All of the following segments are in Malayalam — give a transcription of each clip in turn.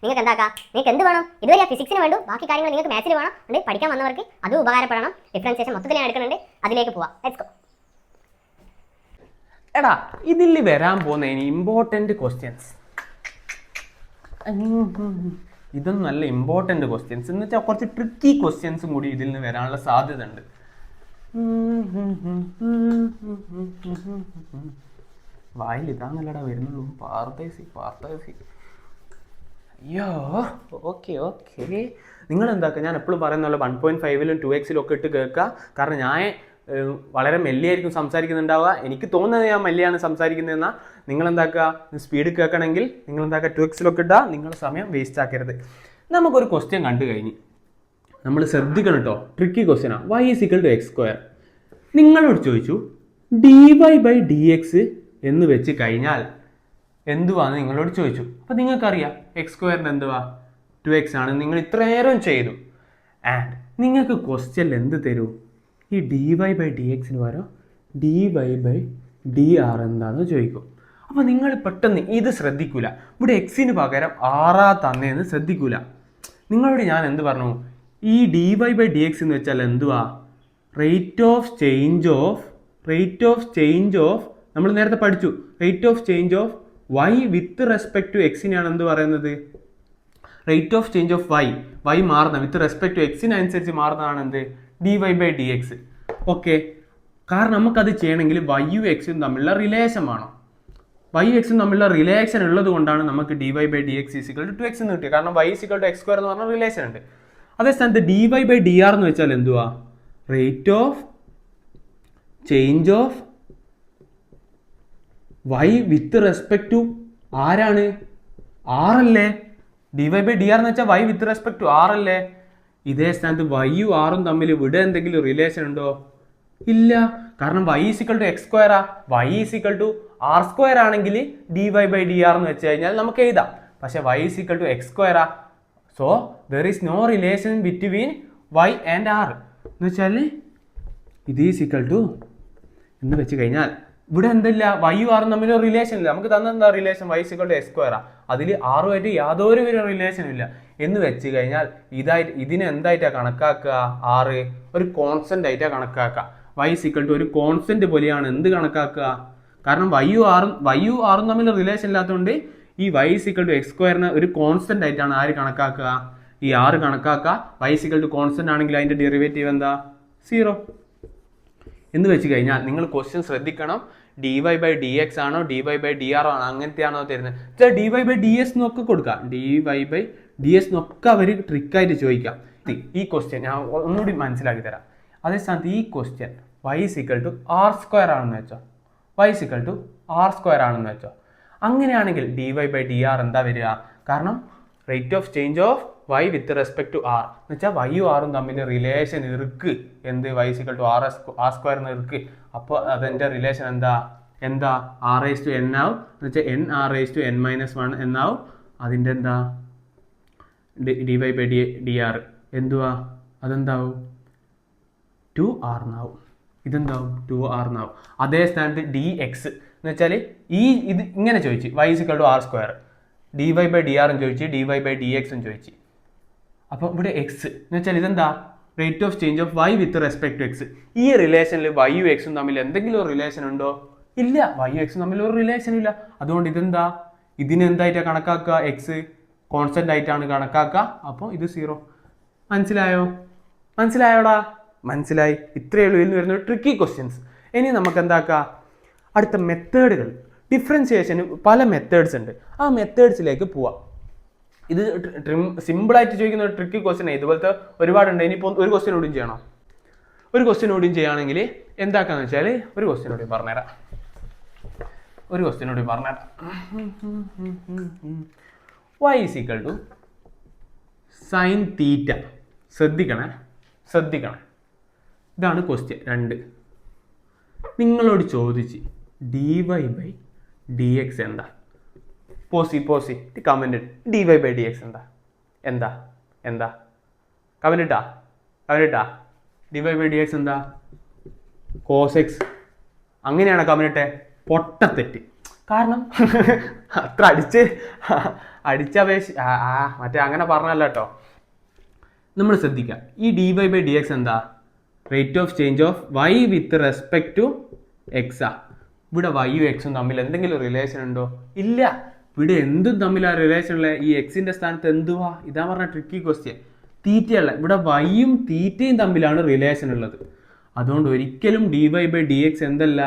നിങ്ങൾക്ക് എന്താക്കാം, നിങ്ങൾക്ക് എന്ത് വേണം, ഇതുവരെ ഫിസിക്സിന് വേണ്ടു, ബാക്കി കാര്യങ്ങൾ നിങ്ങൾക്ക് മാത്സിൽ വേണം, അതുകൊണ്ട് പഠിക്കാൻ വന്നവർക്ക് അത് ഉപകാരപ്പെടണം. ഡിഫറൻസിയേഷൻ മൊത്തത്തിൽ ഞാൻ എടുക്കുന്നുണ്ട്, അതിലേക്ക് പോവാം. Let's go. എടാ, ഇതിൽ വരാൻ പോകുന്ന ഇനി ഇമ്പോർട്ടൻറ്റ് ക്വസ്റ്റ്യൻസ്, ഇതൊന്നും നല്ല ഇമ്പോർട്ടൻറ്റ് ക്വസ്റ്റ്യൻസ് എന്ന് വെച്ചാൽ കുറച്ച് ട്രിക്കി ക്വസ്റ്റ്യൻസും കൂടി ഇതിൽ നിന്ന് വരാനുള്ള സാധ്യത ഉണ്ട്. വായിൽ ഇതാന്നല്ലടാ വരുന്നുള്ളൂ. പാർത്തേസി. അയ്യോ, ഓക്കെ. നിങ്ങൾ എന്താക്കുക, ഞാൻ എപ്പോഴും പറയുന്നല്ലോ 1.5-ലും 2x-ലും ഒക്കെ ഇട്ട് കേൾക്കുക. കാരണം ഞാൻ വളരെ മെല്ലിയായിരിക്കും സംസാരിക്കുന്നുണ്ടാവുക. എനിക്ക് തോന്നുന്നത് ഞാൻ മെല്ലിയാണ് സംസാരിക്കുന്നതെന്നാൽ നിങ്ങൾ എന്താക്കുക, സ്പീഡ് കേൾക്കണമെങ്കിൽ നിങ്ങൾ എന്താക്കുക 2x-ലൊക്കെ ഇട്ടാൽ നിങ്ങളുടെ സമയം വേസ്റ്റ് ആക്കരുത്. നമുക്കൊരു ക്വസ്റ്റ്യൻ കണ്ടു കഴിഞ്ഞ് നമ്മൾ ശ്രദ്ധിക്കണം കേട്ടോ. ട്രിക്കി ക്വസ്റ്റ്യനാണ്. y = x². നിങ്ങളോട് ചോദിച്ചു dy/dx എന്ന് വെച്ച് കഴിഞ്ഞാൽ എന്തുവാന്ന് നിങ്ങളോട് ചോദിച്ചു. അപ്പോൾ നിങ്ങൾക്കറിയാം x² എന്തുവാ 2x ആണ്. നിങ്ങൾ ഇത്രയേറെ ചെയ്തു. ആൻഡ് നിങ്ങൾക്ക് ക്വസ്റ്റ്യനിൽ എന്ത് തരൂ, ഈ dy/dxന് പകരം dy/dr എന്താണെന്ന് ചോദിക്കും. അപ്പോൾ നിങ്ങൾ പെട്ടെന്ന് ഇത് ശ്രദ്ധിക്കൂല. ഇവിടെ എക്സിന് പകരം ആറാ തന്നേന്ന് ശ്രദ്ധിക്കൂല. നിങ്ങളോട് ഞാൻ എന്ത് പറഞ്ഞു, ഈ dy/dx എന്ന് വെച്ചാൽ എന്തുവാ, റേറ്റ് ഓഫ് ചേഞ്ച് ഓഫ് നമ്മൾ നേരത്തെ പഠിച്ചു. Rate of change of y with respect to എക്സിനെയാണ് എന്ത് പറയുന്നത്, rate of change of y മാറുന്ന വിത്ത് റെസ്പെക്ട് ടു എക്സിനനുസരിച്ച് മാറുന്നതാണ് എന്ത്, dy/dx. ഓക്കെ, കാരണം നമുക്കത് ചെയ്യണമെങ്കിൽ y-യും x-ഉം തമ്മിലുള്ള റിലേഷൻ വേണം. y-യും x-ഉം തമ്മിലുള്ള റിലേഷൻ ഉള്ളത് കൊണ്ടാണ് നമുക്ക് dy/dx = 2x എന്ന് കിട്ടിയത്. കാരണം y = x² എന്ന് പറഞ്ഞ റിലേഷൻ ഉണ്ട്. അതേ സ്ഥാനത്ത് dy/dr എന്ന് വെച്ചാൽ എന്തുവാ, rate of change of y with respect to ആരാണ്, r അല്ലേ. dy/dr എന്ന് വെച്ചാൽ y with respect to r അല്ലേ. ഇതേ സ്ഥാനത്ത് y-യും r-ഉം തമ്മിൽ ഇവിടെ എന്തെങ്കിലും റിലേഷൻ ഉണ്ടോ, ഇല്ല. കാരണം y = x², y = r² ആണെങ്കിൽ dy/dr എന്ന് വെച്ച് കഴിഞ്ഞാൽ നമുക്ക് എഴുതാം. പക്ഷെ y = x². So there is no relation between y and r എന്ന് വെച്ചാൽ ഇത് = എന്ന് വെച്ച് കഴിഞ്ഞാൽ ഇവിടെ എന്തല്ല, y-യും r-ഉം തമ്മിൽ റിലേഷൻ ഇല്ല. നമുക്ക് തന്നെന്താ റിലേഷൻ, y = x². അതിൽ r-ഉമായിട്ട് യാതൊരു റിലേഷനും ഇല്ല എന്ന് വെച്ച് കഴിഞ്ഞാൽ ഇതിനെ എന്തായിട്ടാണ് കണക്കാക്കുക, r ഒരു കോൺസ്റ്റന്റ് ആയിട്ടാണ് കണക്കാക്കുക. y = ഒരു കോൺസ്റ്റന്റ് പോലെയാണ് എന്ത് കണക്കാക്കുക. കാരണം y-യും r-ഉം തമ്മിൽ റിലേഷൻ ഇല്ലാത്തതുകൊണ്ട് ഈ y = x² ഒരു കോൺസ്റ്റന്റ് ആയിട്ടാണ് ആര് കണക്കാക്കുക, ഈ r കണക്കാക്കുക. y = കോൺസ്റ്റന്റ് ആണെങ്കിൽ അതിന്റെ ഡെറിവേറ്റീവ് എന്താ, 0 എന്ന് വെച്ച് കഴിഞ്ഞാൽ നിങ്ങൾ ക്വസ്റ്റ്യൻ ശ്രദ്ധിക്കണം. dy/dx ആണോ dy/dr ആണോ അങ്ങനത്തെയാണോ തരുന്നത്. dy/ds എന്നൊക്കെ കൊടുക്കാം, dy/ds എന്നൊക്കെ അവർ ട്രിക്കായിട്ട് ചോദിക്കാം. ഈ ക്വസ്റ്റ്യൻ ഞാൻ ഒന്നുകൂടി മനസ്സിലാക്കി തരാം. അതേ സ്ഥാനത്ത് ഈ ക്വസ്റ്റ്യൻ y = r² ആണെന്ന് വെച്ചോ, y = r² ആണെന്ന് വെച്ചോ. അങ്ങനെയാണെങ്കിൽ dy/dr എന്താ വരിക, കാരണം rate of change of y with respect to r എന്ന് വെച്ചാൽ y-യും r-ഉം തമ്മിൽ റിലേഷൻ ഇറുക്ക്, എന്ത് y = r² എന്ന് ഇറുക്ക്. അപ്പോൾ അതിൻ്റെ റിലേഷൻ എന്താ r⁻n ആവും. എന്ന് വെച്ചാൽ nr⁻n-1 എന്നാവും. അതിൻ്റെ എന്താ dy/dr എന്തുവാ, അതെന്താവും 2r എന്നാവും. ഇതെന്താവും 2r എന്നാവും. അതേ സ്ഥാനത്ത് dx എന്ന് വെച്ചാൽ ഇത് ഇങ്ങനെ ചോദിച്ചു, y = r², dy/dr ചോദിച്ചു, dy/dx ചോദിച്ചു. അപ്പോൾ ഇവിടെ x എന്ന് വെച്ചാൽ ഇതെന്താ, rate of change of y with respect to x. ഈ റിലേഷനിൽ y-യും x-ഉം തമ്മിൽ എന്തെങ്കിലും റിലേഷൻ ഉണ്ടോ, ഇല്ല. y-യും x-ഉം തമ്മിൽ ഒരു റിലേഷൻ ഇല്ല. അതുകൊണ്ട് ഇതെന്താ, ഇതിനെന്തായിട്ടാണ് കണക്കാക്കുക, x കോൺസ്റ്റന്റ് ആയിട്ടാണ് കണക്കാക്കുക. അപ്പോൾ ഇത് 0. മനസ്സിലായോടാ? മനസ്സിലായി. ഇത്രയേ ഉള്ളൂ ഇതിൽ വരുന്ന ട്രിക്കി ക്വസ്റ്റ്യൻസ്. ഇനി നമുക്ക് എന്താക്കാം, അടുത്ത മെത്തേഡുകൾ, ഡിഫറൻസിയേഷന് പല മെത്തേഡ്സ് ഉണ്ട്. ആ മെത്തേഡ്സിലേക്ക് പോവാം. ഇത് സിമ്പിളായിട്ട് ചോദിക്കുന്ന ഒരു ട്രിക്കി ക്വസ്റ്റ്യൻ. ഇതുപോലത്തെ ഒരുപാടുണ്ട്. ഇനിയിപ്പോൾ ഒരു ക്വസ്റ്റ്യൻ കൂടിയും ചെയ്യണോ, ഒരു ക്വസ്റ്റ്യൻ കൂടിയും ചെയ്യുകയാണെങ്കിൽ എന്താക്കാന്ന് വെച്ചാൽ ഒരു ക്വസ്റ്റ്യൻ കൂടി പറഞ്ഞുതരാം. y = sin θ. ശ്രദ്ധിക്കണേ. ഇതാണ് ക്വസ്റ്റ്യൻ 2. നിങ്ങളോട് ചോദിച്ച് dy/dx എന്താ, പോസി കമന്റ് dy/dx എന്താ കമന്റ് ഇട്ടാ dy/dx എന്താ, cos x. അങ്ങനെയാണ് കമന്റ് ഇട്ടെ, പൊട്ടത്തെറ്റ്. കാരണം അത്ര അടിച്ചപേക്ഷ മറ്റേ അങ്ങനെ പറഞ്ഞല്ലോ കേട്ടോ. നമ്മൾ ശ്രദ്ധിക്കുക, ഈ dy ബൈ dx എന്താ? Rate of change of y with respect to x ആ. ഇവിടെ വൈയും എക്സും തമ്മിൽ എന്തെങ്കിലും റിലേഷൻ ഉണ്ടോ? ഇല്ല. ഇവിടെ എന്തും തമ്മിലാണ് റിലേഷൻ ഉള്ളത്? ഈ എക്സിന്റെ സ്ഥാനത്ത് എന്തുവാ? ഇതാ പറഞ്ഞ ട്രിക്കി ക്വസ്റ്റ്യൻ. തീറ്റയല്ല, ഇവിടെ വൈയും തീറ്റയും തമ്മിലാണ് റിലേഷൻ ഉള്ളത്. അതുകൊണ്ട് ഒരിക്കലും dy ബൈ dx എന്തല്ല?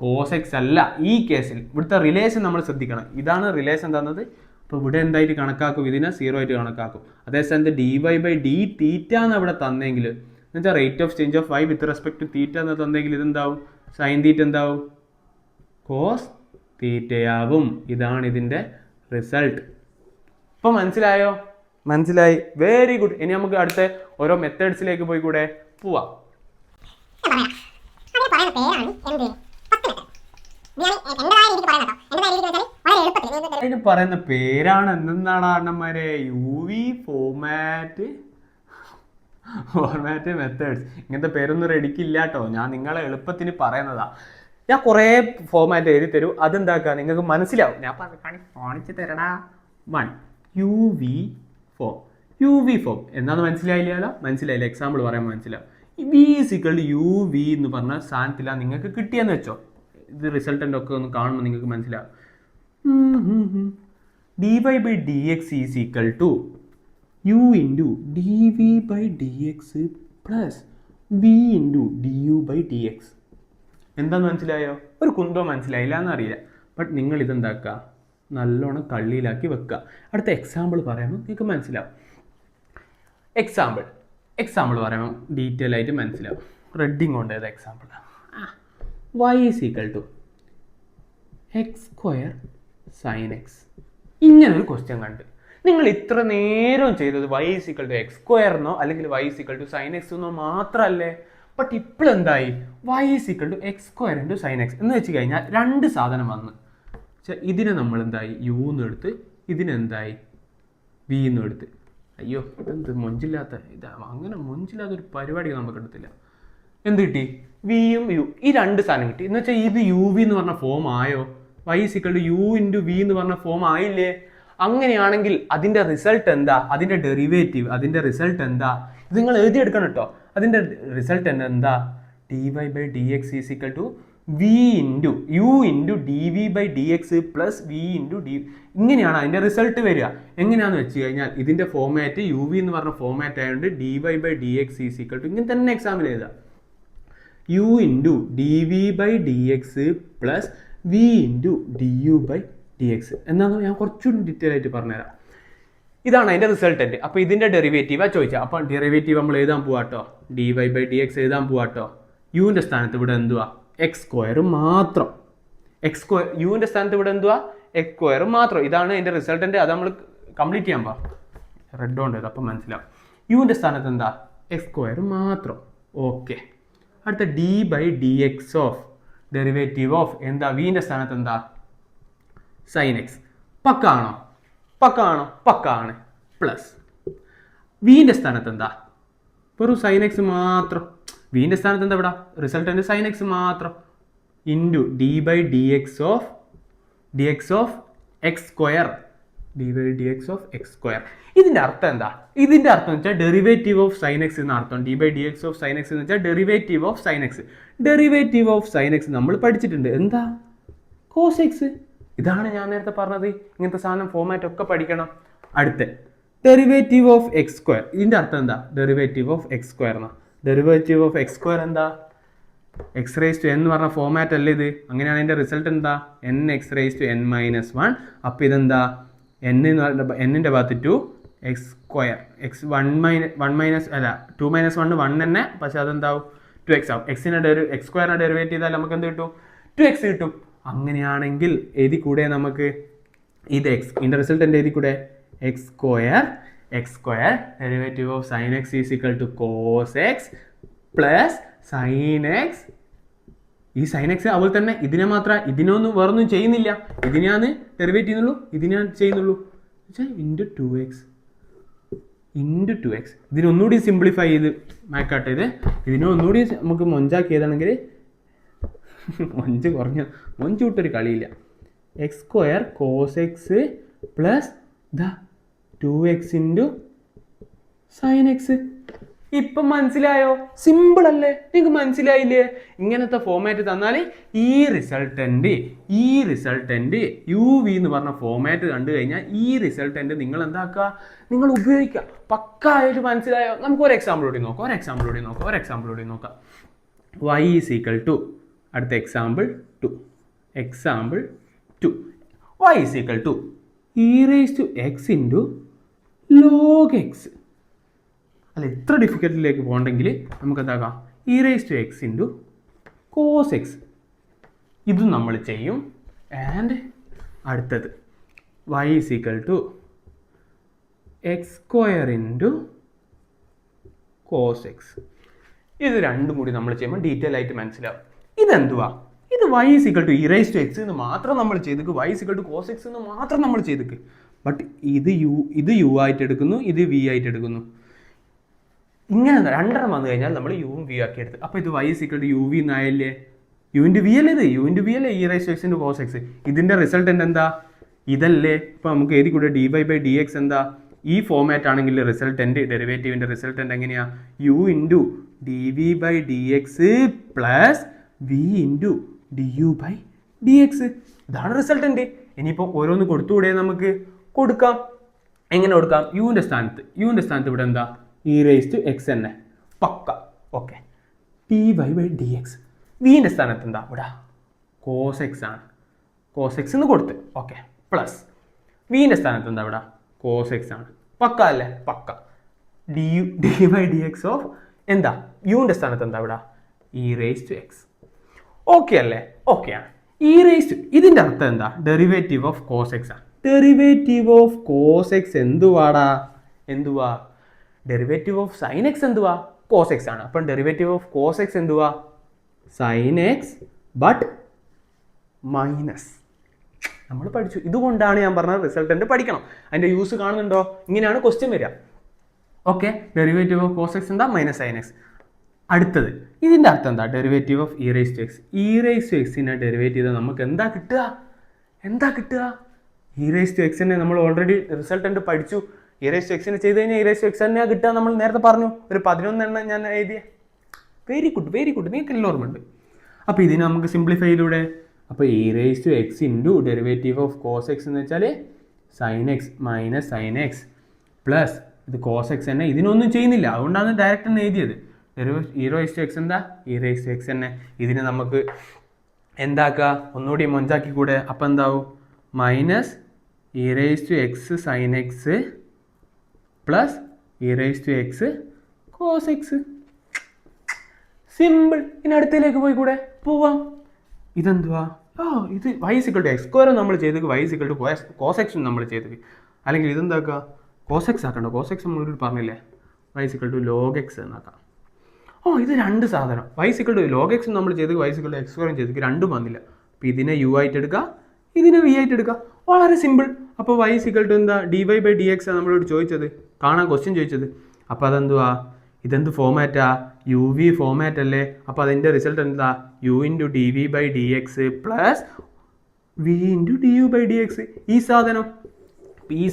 കോസ് എക്സ് അല്ല. ഈ കേസിൽ ഇവിടുത്തെ റിലേഷൻ നമ്മൾ ശ്രദ്ധിക്കണം. ഇതാണ് റിലേഷൻ തന്നത്. അപ്പോൾ ഇവിടെ എന്തായിട്ട് കണക്കാക്കും? ഇതിനെ 0 ആയിട്ട് കണക്കാക്കും. അതേസമയത്ത് dy ബൈ d തീറ്റ എന്ന് അവിടെ തന്നെങ്കിൽ, എന്നുവെച്ചാൽ rate of change of y with respect to theta എന്ന് തന്നെങ്കിൽ ഇതെന്താവും? സൈൻ തീറ്റ എന്താവും? കോസ് തീറ്റയാവും. ഇതാണ് ഇതിൻ്റെ റിസൾട്ട്. ഇപ്പം മനസ്സിലായോ? മനസ്സിലായി. Very good. ഇനി നമുക്ക് അടുത്ത ഓരോ മെത്തേഡ്സിലേക്ക് പോയി കൂടെ പോവാം. അതിന് പറയുന്ന പേരാണ് എന്തെന്നാണ് അണ്ണന്മാരെ? UV format methods. ഇങ്ങനത്തെ പേരൊന്നും റെഡിക്കില്ല കേട്ടോ. ഞാൻ നിങ്ങളെ എളുപ്പത്തിന് പറയുന്നതാ. ഞാൻ കുറേ ഫോർമാറ്റ് എഴുതി തരൂ. അതെന്താക്കുക നിങ്ങൾക്ക് മനസ്സിലാവും. ഞാൻ കാണിച്ചു തരണ. 1 UV ഫോം. UV ഫോം എന്താണെന്ന് മനസ്സിലായില്ല? മനസ്സിലായില്ല. എക്സാമ്പിൾ പറയുമ്പോൾ മനസ്സിലാവും. V UV എന്ന് പറഞ്ഞ സാധനത്തിലാണ് നിങ്ങൾക്ക് കിട്ടിയെന്ന് വെച്ചോ. ഇത് റിസൾട്ടൻ്റ് ഒക്കെ ഒന്ന് കാണുമ്പോൾ നിങ്ങൾക്ക് മനസ്സിലാവും. dy by dx is equal to u into dv by dx plus v into du by dx. എന്താന്ന് മനസ്സിലായോ? ഒരു കുന്തോ മനസ്സിലായില്ല എന്നറിയില്ല. ബട്ട് നിങ്ങൾ ഇതെന്താക്കുക, നല്ലോണം കള്ളിയിലാക്കി വെക്കുക. അടുത്ത എക്സാമ്പിൾ പറയുമ്പോൾ നിങ്ങൾക്ക് മനസ്സിലാവും. എക്സാമ്പിൾ പറയുമ്പോൾ ഡീറ്റെയിൽ ആയിട്ട് മനസ്സിലാവും. റെഡിങ് കൊണ്ട് ഏത് example? y is equal to x square sine x. ഇങ്ങനൊരു ക്വസ്റ്റ്യൻ കണ്ട് നിങ്ങൾ ഇത്ര നേരം ചെയ്തത് y is equal to x സ്ക്വയറിനോ അല്ലെങ്കിൽ y is equal to sine x എന്നോ മാത്രമല്ലേ. ബട്ട് ഇപ്പോഴെന്തായി? y is equal to x square into sine x എന്ന് വെച്ച് കഴിഞ്ഞാൽ രണ്ട് സാധനം വന്ന്. ഇതിനെ നമ്മൾ എന്തായി? u എന്ന് എടുത്ത്, ഇതിനെന്തായി? v എന്ന് എടുത്ത്. അയ്യോ, ഇതെന്ത് മൊഞ്ചില്ലാത്ത ഇതാ. അങ്ങനെ മൊഞ്ചില്ലാത്തൊരു പരിപാടി നമുക്ക് എടുത്തില്ല. എന്ത് കിട്ടി? വിയും യു. ഈ രണ്ട് സാധനം കിട്ടി. എന്ന് വെച്ചാൽ ഇത് UV എന്ന് പറഞ്ഞ ഫോം ആയോ? y is equal to u into v എന്ന് പറഞ്ഞ ഫോം ആയില്ലേ? അങ്ങനെയാണെങ്കിൽ അതിൻ്റെ റിസൾട്ട് എന്താ? അതിൻ്റെ ഡെറിവേറ്റീവ്, അതിൻ്റെ റിസൾട്ട് എന്താ? ഇത് നിങ്ങൾ എഴുതിയെടുക്കണം കേട്ടോ. അതിൻ്റെ റിസൾട്ട് എന്താ? dy by dx is equal to v into u into dv by dx plus v into d. ഇങ്ങനെയാണ് അതിൻ്റെ റിസൾട്ട് വരിക. എങ്ങനെയാണെന്ന് വെച്ച് കഴിഞ്ഞാൽ ഇതിൻ്റെ ഫോമാറ്റ് UV എന്ന് പറഞ്ഞ ഫോമാറ്റ് ആയതുകൊണ്ട് dy by dx is equal to ഇങ്ങനെ തന്നെ എക്സാമിൽ എഴുതാം. u into dv by dx plus v into du by dx. എന്നാന്ന് ഞാൻ കുറച്ചുകൂടി ഡീറ്റെയിൽ ആയിട്ട് പറഞ്ഞുതരാം. ഇതാണ് അതിൻ്റെ റിസൾട്ടൻ്റ്. അപ്പോൾ ഇതിൻ്റെ ഡെറിവേറ്റീവാണ് ചോദിച്ചാൽ. അപ്പോൾ ഡെറിവേറ്റീവ് നമ്മൾ എഴുതാൻ പോവാട്ടോ. dy ബൈ dx എഴുതാൻ പോവാട്ടോ. യുവിൻ്റെ സ്ഥാനത്ത് ഇവിടെ എന്തുവാ? എക്സ് സ്ക്വയർ മാത്രം. എക്സ് സ്ക്വയർ യുവിൻ്റെ സ്ഥാനത്ത് ഇവിടെ എന്തുവാ? എക്സ് സ്ക്വയർ മാത്രം. ഇതാണ് അതിൻ്റെ റിസൾട്ടൻ്റ്. അത് നമ്മൾ കംപ്ലീറ്റ് ചെയ്യാൻ പാ. റെഡ് കൊണ്ട് അപ്പം മനസ്സിലാവും. യുവിൻ്റെ സ്ഥാനത്ത് എന്താ? എക്സ് സ്ക്വയർ മാത്രം. ഓക്കെ. അടുത്ത d by d x of derivative of എന്താ? വിൻ്റെ സ്ഥാനത്ത് എന്താ? Sine x. പക്കാണോ? പക്കാണ്. പ്ലസ് വിൻ്റെ സ്ഥാനത്ത് എന്താ? വെറും സൈൻ എക്സ് മാത്രം. വിൻ്റെ സ്ഥാനത്ത് എന്താ? ഇവിടെ റിസൾട്ടൻ്റ് സൈൻ എക്സ് മാത്രം. Into d by d x of x square. D by d x of x square. ഇതിൻ്റെ അർത്ഥം എന്താ? ഇതിൻ്റെ അർത്ഥം എന്ന് വെച്ചാൽ ഡെറിവേറ്റീവ് ഓഫ് സൈൻ എക്സ് എന്ന അർത്ഥം. D by d x of sine x എന്ന് വെച്ചാൽ derivative of sine x. Derivative of sine x നമ്മൾ പഠിച്ചിട്ടുണ്ട്. എന്താ? Cos x. ഇതാണ് ഞാൻ നേരത്തെ പറഞ്ഞത്. ഇങ്ങനത്തെ സാധനം ഫോമാറ്റ് ഒക്കെ പഠിക്കണം. അടുത്ത ഡെറിവേറ്റീവ് ഓഫ് എക്സ് സ്ക്വയർ. ഇതിൻ്റെ അർത്ഥം എന്താ? ഡെറിവേറ്റീവ് ഓഫ് എക്സ് സ്ക്വയർ എന്നാ. ഡെറിവേറ്റീവ് ഓഫ് എക്സ് സ്ക്വയർ എന്താ? എക്സ് റേസ് ടു എൻ എന്ന് പറഞ്ഞ ഫോമാറ്റ് അല്ലേ ഇത്? അങ്ങനെയാണ് അതിൻ്റെ റിസൾട്ട് എന്താ? N x raise to n minus 1. അപ്പോൾ ഇതെന്താ? എന്നിൻ്റെ ഭാഗത്ത് 2 എക്സ് സ്ക്വയർ. എക്സ് 1 മൈനസ് അല്ല 2 മൈനസ് 1 1 തന്നെ. പക്ഷെ അതെന്താവും? 2x ആവും. എക്സ് സ്ക്വയറിനെ ഡെറിവേറ്റ് ചെയ്താൽ നമുക്ക് എന്ത് കിട്ടും? 2x കിട്ടും. അങ്ങനെയാണെങ്കിൽ എഴുതി കൂടെ നമുക്ക് ഇത് എക്സ്. ഇതിൻ്റെ റിസൾട്ട് എൻ്റെ എഴുതി കൂടെ? X square derivative of sine x is equal to cos x plus sine x. ഈ സൈൻ എക്സ് അതുപോലെ തന്നെ ഇതിനെ മാത്രം, ഇതിനൊന്നും വേറൊന്നും ചെയ്യുന്നില്ല. ഇതിനെയാണ് ഡെറിവേറ്റ് ചെയ്യുന്നുള്ളൂ, ഇതിനാണ് ചെയ്യുന്നുള്ളൂ. Into 2x. ഇതിനൊന്നുകൂടി സിംപ്ലിഫൈ ചെയ്ത് മാക്കാട്ടെ. ഇതിനെ ഒന്നുകൂടി നമുക്ക് മൊഞ്ചാക്കിയതാണെങ്കിൽ മൊഞ്ച് വിട്ടൊരു കളിയില്ല. X square cos x plus the 2x into sine x. ഇപ്പം മനസ്സിലായോ? സിമ്പിൾ അല്ലേ? നിങ്ങൾക്ക് മനസ്സിലായില്ലേ? ഇങ്ങനത്തെ ഫോമാറ്റ് തന്നാൽ ഈ റിസൾട്ടൻ്റ് യു വി എന്ന് പറഞ്ഞ ഫോമാറ്റ് കണ്ടു കഴിഞ്ഞാൽ ഈ റിസൾട്ടൻ്റ് നിങ്ങൾ എന്താക്കുക, നിങ്ങൾ ഉപയോഗിക്കുക. പക്കായിട്ട് മനസ്സിലായോ? നമുക്ക് ഒരു എക്സാമ്പിൾ കൂടി നോക്കാം. y ഈസ് ഈക്വൽ ടു അടുത്ത example 2 y is equal to e raise to x into log x. അല്ല, ഇത്ര ഡിഫിക്കൽട്ടിലേക്ക് പോകണമെങ്കിൽ നമുക്ക് എന്താക്കാം, e raise to x into cos x. ഇതും നമ്മൾ ചെയ്യും. ആൻഡ് അടുത്തത് y is equal to x square into cos x. ഇത് രണ്ടും കൂടി നമ്മൾ ചെയ്യുമ്പോൾ ഡീറ്റെയിൽ ആയിട്ട് മനസ്സിലാവും. ഇതെന്തുവാ? ഇത് y is equal to e raise to x എന്ന് മാത്രം നമ്മൾ ചെയ്തേക്ക്, y is equal to cos x എന്ന് മാത്രം നമ്മൾ ചെയ്തേക്ക്. ബട്ട് ഇത് യു ആയിട്ട് എടുക്കുന്നു, ഇത് വി ആയിട്ട് എടുക്കുന്നു. ഇങ്ങനെ രണ്ടെണ്ണം വന്നു കഴിഞ്ഞാൽ നമ്മൾ യുവും വി ആക്കി എടുത്ത്. അപ്പോൾ ഇത് y is equal to u v എന്നായല്ലേ? യു ഇൻറ്റു വി അല്ലേ? ഇത് യു ഇൻറ്റു വി അല്ലേ? E raise to x into cos x. ഇതിൻ്റെ റിസൾട്ടൻ്റ് എന്താ? ഇതല്ലേ? ഇപ്പോൾ നമുക്ക് എഴുതി കൂടെ dy ബൈ ഡി എക്സ് എന്താ? ഈ ഫോമാറ്റ് ആണെങ്കിൽ റിസൾട്ടൻ്റ് ഡെറിവേറ്റീവിൻ്റെ റിസൾട്ടൻ്റ് എങ്ങനെയാ? U into d v by d x plus v into d u by d x. ഇതാണ് റിസൾട്ടൻ്റ്. ഇനിയിപ്പോൾ ഓരോന്ന് കൊടുത്തുകൂടെ? നമുക്ക് കൊടുക്കാം. എങ്ങനെ കൊടുക്കാം? യുവിൻ്റെ സ്ഥാനത്ത് ഇവിടെ എന്താ? ഇ റേസ് ടു എക്സ് തന്നെ പക്ക. Okay. D y by d x. വിൻ്റെ സ്ഥാനത്ത് എന്താ? ഇവിടെ കോസ് എക്സ് ആണ്. കോസ് എക്സ് എന്ന് കൊടുത്ത്. ഓക്കെ. പ്ലസ് വിൻ്റെ സ്ഥാനത്ത് എന്താ? ഇവിടെ കോസ് എക്സ് ആണ്. പക്ക അല്ലേ? പക്ക. D by d x of എന്താ? യുവിൻ്റെ സ്ഥാനത്ത് എന്താ? ഇവിടെ e raise to x. Okay അല്ലേ? ഓക്കെയാണ്. ഇ റേസ് ടു ഇതിൻ്റെ അർത്ഥം എന്താ? ഡെറിവേറ്റീവ് ഓഫ് കോസ് എക്സ് ആണ്. ഡെറിവേറ്റീവ് ഓഫ് കോസ് എക്സ് എന്തുവാ? ഡെറിവേറ്റീവ് ഓഫ് സൈൻ എക്സ് എന്തുവാ? കോസ് എക്സ് ആണ്. അപ്പം ഡെറിവേറ്റീവ് ഓഫ് കോസ് എക്സ് എന്തുവാ? Sine x but minus. നമ്മൾ പഠിച്ചു. ഇതുകൊണ്ടാണ് ഞാൻ പറഞ്ഞത് റിസൾട്ടൻ്റ് പഠിക്കണം. അതിൻ്റെ യൂസ് കാണുന്നുണ്ടോ? ഇങ്ങനെയാണ് ക്വസ്റ്റ്യൻ വരിക. Okay. Derivative of cos x എന്താ? Minus sine x. അടുത്തത് ഇതിൻ്റെ അർത്ഥം എന്താ? Derivative of e raise to x. E raise to എക്സിനെ ഡെറിവേറ്റ് ചെയ്താൽ നമുക്ക് എന്താ കിട്ടുക? ഇ റേസ് ടു എക്സിനെ നമ്മൾ ഓൾറെഡി റിസൾട്ടൻ്റ് പഠിച്ചു. ഇ റേസ് ടു എക്സിനെ ചെയ്ത് കഴിഞ്ഞാൽ ഇ റേസ് ടു എക്സ് തന്നെയാണ് കിട്ടുക. നമ്മൾ നേരത്തെ പറഞ്ഞു. ഒരു 11 എണ്ണം ഞാൻ എഴുതിയ. Very good. നിങ്ങൾക്ക് എല്ലാം ഓർമ്മയുണ്ട്. അപ്പോൾ ഇതിനെ നമുക്ക് സിംപ്ലിഫൈ ചെയ്തൂടെ? അപ്പോൾ e raise to x into derivative of cos x എന്ന് വെച്ചാൽ sine x minus sine x plus ഇത് കോസ് എക്സ് തന്നെ. ഇതിനൊന്നും ചെയ്യുന്നില്ല, അതുകൊണ്ടാണ് ഡയറക്റ്റ് തന്നെ എഴുതിയത്. ഇ റേസ് ടു എക്സ് എന്താ? ഇ റേസ് ടു എക്സ് തന്നെ. ഇതിനെ നമുക്ക് എന്താക്കുക? ഒന്നുകൂടി മൊഞ്ചാക്കി കൂടെ? അപ്പം എന്താവും? Minus e raise to x sine x plus e raise to x cos x. Simple. ഇനി അടുത്തതിലേക്ക് പോയി കൂടെ? പോവാം. ഇതെന്തുവാ? ഇത് y equal to x square നമ്മൾ ചെയ്തത്, y ഈക്വൽ ടു കോസ് എക്സും നമ്മൾ ചെയ്തത്. അല്ലെങ്കിൽ ഇതെന്താക്കുക? കോസ് എക്സ് ആക്കണ്ട. കോസ് എക്സ് നമ്മൾ പറഞ്ഞില്ലേ? y equal to log x എന്നാക്കാം. ഇത് രണ്ട് സാധനം. y ഈക്വൽ ടു ലോഗ് എക്സും നമ്മൾ ചെയ്ത്, y ഈക്വൽ ടു എക്സ് സ്ക്വയറും ചെയ്ത് രണ്ടും വന്നില്ല. അപ്പോൾ ഇതിനെ യു ആയിട്ട് എടുക്കുക, ഇതിനെ വി ആയിട്ട് എടുക്കുക. വളരെ സിമ്പിൾ. അപ്പോൾ y ഈക്വൽ ടു എന്താ? D y by d x ആണ് നമ്മളോട് ചോദിച്ചത്, കാണാൻ ക്വസ്റ്റ്യൻ ചോദിച്ചത്. അപ്പോൾ അതെന്തുവാ? ഇതെന്ത് ഫോമാറ്റാ? യു വി ഫോമാറ്റ് അല്ലേ? അപ്പോൾ അതിൻ്റെ റിസൾട്ട് എന്താ? U into d v by d x plus v into d u by d x. ഈ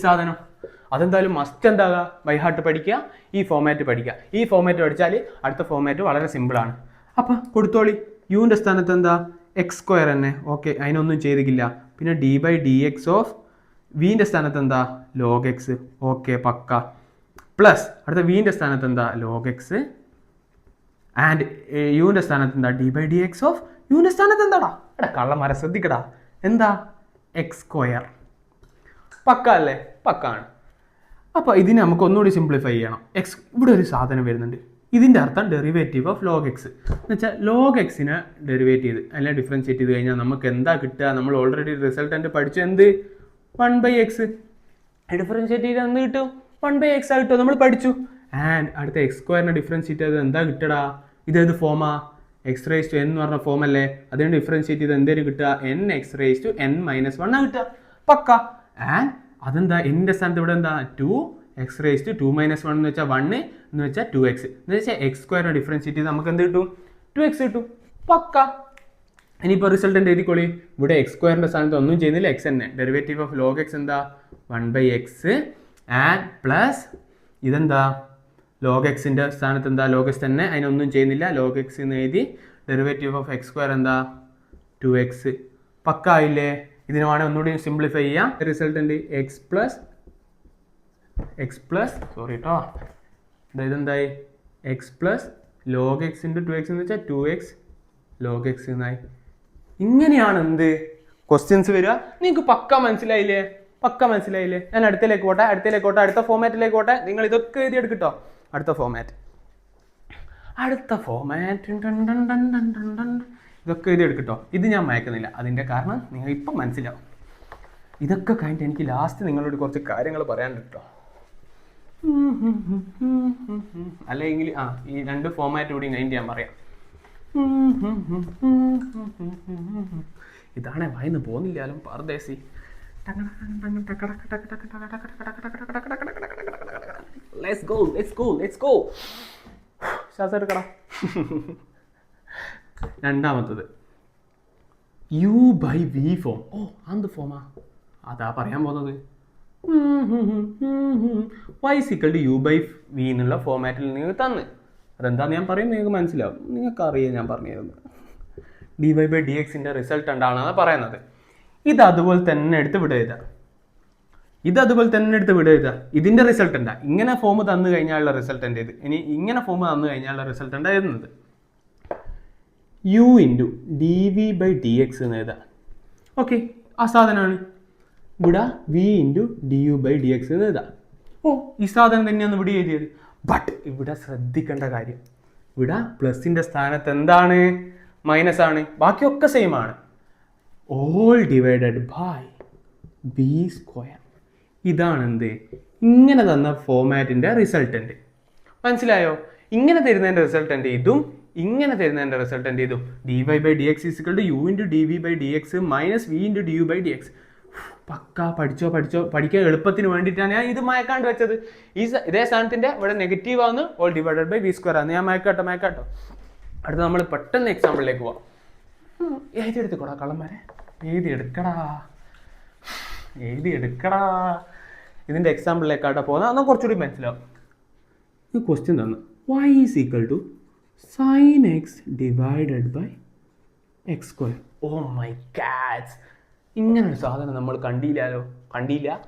സാധനം അതെന്തായാലും മസ്റ്റ് എന്താകുക? ബൈ ഹാർട്ട് പഠിക്കുക. ഈ ഫോമാറ്റ് പഠിക്കുക. ഈ ഫോമാറ്റ് പഠിച്ചാൽ അടുത്ത ഫോമാറ്റ് വളരെ സിമ്പിളാണ്. അപ്പം കൊടുത്തോളി. യുവിൻ്റെ സ്ഥാനത്ത് എന്താ? എക്സ് സ്ക്വയർ തന്നെ. ഓക്കെ, അതിനൊന്നും ചെയ്തിട്ടില്ല. പിന്നെ d by d x of വിൻ്റെ സ്ഥാനത്ത് എന്താ? Log x. ഓക്കെ, പക്ക. പ്ലസ് അടുത്ത വിൻ്റെ സ്ഥാനത്ത് എന്താ? Log X. ആൻഡ് യുവിൻ്റെ സ്ഥാനത്ത് എന്താ? D by d x of യുവിൻ്റെ സ്ഥാനത്ത് എന്താടാ? കള്ളന്മാരെ ശ്രദ്ധിക്കടാ. എന്താ? X square. പക്ക അല്ലേ? പക്കാണ്. അപ്പോൾ ഇതിനെ നമുക്ക് ഒന്നുകൂടി സിംപ്ലിഫൈ ചെയ്യണം. ഇവിടെ ഒരു സാധനം വരുന്നുണ്ട്. ഇതിൻ്റെ അർത്ഥം ഡെറിവേറ്റീവ് ഓഫ് ലോഗ് എക്സ് എന്ന് വെച്ചാൽ ലോഗ് എക്സിനെ ഡെറിവേറ്റ് ചെയ്ത് അല്ലെങ്കിൽ ഡിഫറൻഷിയേറ്റ് ചെയ്ത് കഴിഞ്ഞാൽ നമുക്ക് എന്താ കിട്ടുക? നമ്മൾ ഓൾറെഡി റിസൾട്ടൻ്റ് പഠിച്ചു. എന്ത്? 1/x. ഡിഫറൻഷിയേറ്റ് ചെയ്ത് എന്ത് കിട്ടും? 1/x കിട്ടും. നമ്മൾ പഠിച്ചു. ആൻഡ് അടുത്ത എക്സ് സ്ക്വയറിനെ ഡിഫറൻഷിയേറ്റ് ചെയ്ത് എന്താ കിട്ടടാ? ഇതേത് FOMAA? X raise to n എന്ന് പറഞ്ഞ ഫോം അല്ലേ? അതിനെ ഡിഫറൻഷിയേറ്റ് ചെയ്ത് എന്തേലും കിട്ടുക? N x raise to n - 1 കിട്ടുക. പക്ക. ആൻഡ് അതെന്താ? എൻ്റെ സ്ഥാനത്ത് ഇവിടെ എന്താ? 2x റേസ് ടു 2 - 1 എന്ന് വെച്ചാൽ 1 എന്ന് വെച്ചാൽ 2x എന്ന് വെച്ചാൽ എക്സ് സ്ക്വയറിനെ ഡിഫറൻഷിയേറ്റ് ചെയ്ത് നമുക്ക് എന്ത് കിട്ടും? 2x കിട്ടും. പക്ക. ഇനിയിപ്പോൾ റിസൾട്ടൻ്റ് എഴുതിക്കോളി. ഇവിടെ എക്സ് സ്ക്വയറിൻ്റെ സ്ഥാനത്ത് ഒന്നും ചെയ്യുന്നില്ല, എക്സ് തന്നെ. ഡെറിവേറ്റീവ് ഓഫ് ലോഗ് എക്സ് എന്താ 1/x ആൻഡ് പ്ലസ് ഇതെന്താ ലോഗ് എക്സിൻ്റെ സ്ഥാനത്ത് എന്താ ലോഗ് എക്സ് തന്നെ, അതിനൊന്നും ചെയ്യുന്നില്ല, ലോഗ് എക്സ് എന്ന് എഴുതി. ഡെറിവേറ്റീവ് ഓഫ് എക്സ് സ്ക്വയർ എന്താ 2x. പക്കായില്ലേ? ഇതിന് വേണമെങ്കിൽ ഒന്നുകൂടി സിംപ്ലിഫൈ ചെയ്യാം. റിസൾട്ടൻ്റ് എക്സ് പ്ലസ് സോറി കേട്ടോ, ഇതെന്തായി x plus log x into 2x എന്ന് വെച്ചാൽ 2x ലോഗ് എക്സ് എന്നായി. ഇങ്ങനെയാണ് എന്ത് ക്വസ്റ്റ്യൻസ് വരിക. നിങ്ങൾക്ക് പക്ക മനസ്സിലായില്ലേ? ഞാൻ അടുത്തേക്ക് പോട്ടെ, അടുത്ത ഫോമാറ്റിലേക്ക് പോട്ടെ. നിങ്ങൾ ഇതൊക്കെ എഴുതിയെടുക്കട്ടോ. അടുത്ത ഫോമാറ്റ് ഇതൊക്കെ എഴുതിയെടുക്കട്ടോ. ഇത് ഞാൻ മയക്കുന്നില്ല, അതിൻ്റെ കാരണം നിങ്ങൾ ഇപ്പം മനസ്സിലാവും. ഇതൊക്കെ കഴിഞ്ഞിട്ട് എനിക്ക് ലാസ്റ്റ് നിങ്ങളോട് കുറച്ച് കാര്യങ്ങൾ പറയാനുണ്ട് കേട്ടോ. അല്ലെങ്കിൽ ഈ 2 ഫോമാറ്റ് കൂടി കഴിഞ്ഞിട്ട് ഞാൻ പറയാം. ഇതാണ് വായിന്ന് പോകുന്നില്ലാലും പാർദേശി. ശ്വാസം എടുക്കടാ. രണ്ടാമത്തത് u/v ഫോം. എന്ത് ഫോമാ? അതാ പറയാൻ പോകുന്നത്. y = u/v എന്നുള്ള ഫോമാറ്റിൽ നിങ്ങൾക്ക് തന്ന് അതെന്താന്ന് ഞാൻ പറയും, നിങ്ങൾക്ക് മനസ്സിലാവും. നിങ്ങൾക്കറിയാം ഞാൻ പറഞ്ഞു തരുന്നത്. dy/dx റിസൾട്ട് ഉണ്ടാണെന്നാണ് പറയുന്നത്. ഇത് അതുപോലെ തന്നെ എടുത്ത് വിടരുത്. ഇതിൻ്റെ റിസൾട്ട് ഉണ്ടാ. ഇങ്ങനെ ഫോം തന്നു കഴിഞ്ഞാലുള്ള റിസൾട്ട് എൻ്റെ ഇത്. ഇനി ഇങ്ങനെ ഫോം തന്നു കഴിഞ്ഞാലുള്ള റിസൾട്ട് ഉണ്ടാ എഴുതുന്നത് u × dv/dx എന്ന് എഴുതാം. ഓക്കെ, ആ സാധനമാണ്. ഇവിടെ v × du/dx എന്ന് എഴുതാം. ഈ സാധനം തന്നെയാണ് ഇവിടെ എഴുതിയത്. ബട്ട് ഇവിടെ ശ്രദ്ധിക്കേണ്ട കാര്യം, ഇവിടെ പ്ലസിൻ്റെ സ്ഥാനത്ത് എന്താണ്? മൈനസ് ആണ്. ബാക്കിയൊക്കെ സെയിം ആണ്. All divided by b². ഇതാണ് എന്ത് ഇങ്ങനെ തന്ന ഫോമാറ്റിൻ്റെ റിസൾട്ടൻ്റ്. മനസ്സിലായോ? ഇങ്ങനെ തരുന്നതിൻ്റെ റിസൾട്ടൻ്റ് ഇതും, ഇങ്ങനെ തരുന്നതിൻ്റെ റിസൾട്ടൻ്റ് ഇതും. dy/dx = u × dv/dx minus v × du/dx. പക്ക പഠിച്ചോ. പഠിക്കാൻ എളുപ്പത്തിന് വേണ്ടിയിട്ടാണ് ഞാൻ ഇത് മയക്കാണ്ട് വെച്ചത്. ഇതേ സ്ഥാനത്തിൻ്റെ ഇവിടെ നെഗറ്റീവ് ആണ്, ഓൾ ഡിവൈഡഡ് ബൈ v² ആണ്. ഞാൻ മയക്കാട്ടോ. അടുത്ത നമ്മൾ പെട്ടെന്ന് എക്സാമ്പിളിലേക്ക് പോവാം. എഴുതിയെടുത്തോടാ കള്ളന്മാരെ, എഴുതിയെടുക്കടാ. ഇതിൻ്റെ എക്സാമ്പിളിലേക്കാട്ടോ പോകുന്നത്. എന്നാൽ കുറച്ചുകൂടി മനസ്സിലാവും. ഈ ക്വസ്റ്റ്യൻ തന്നു y = sin x / x². Oh my god, ഇങ്ങനൊരു സാധനം നമ്മൾ കണ്ടില്ല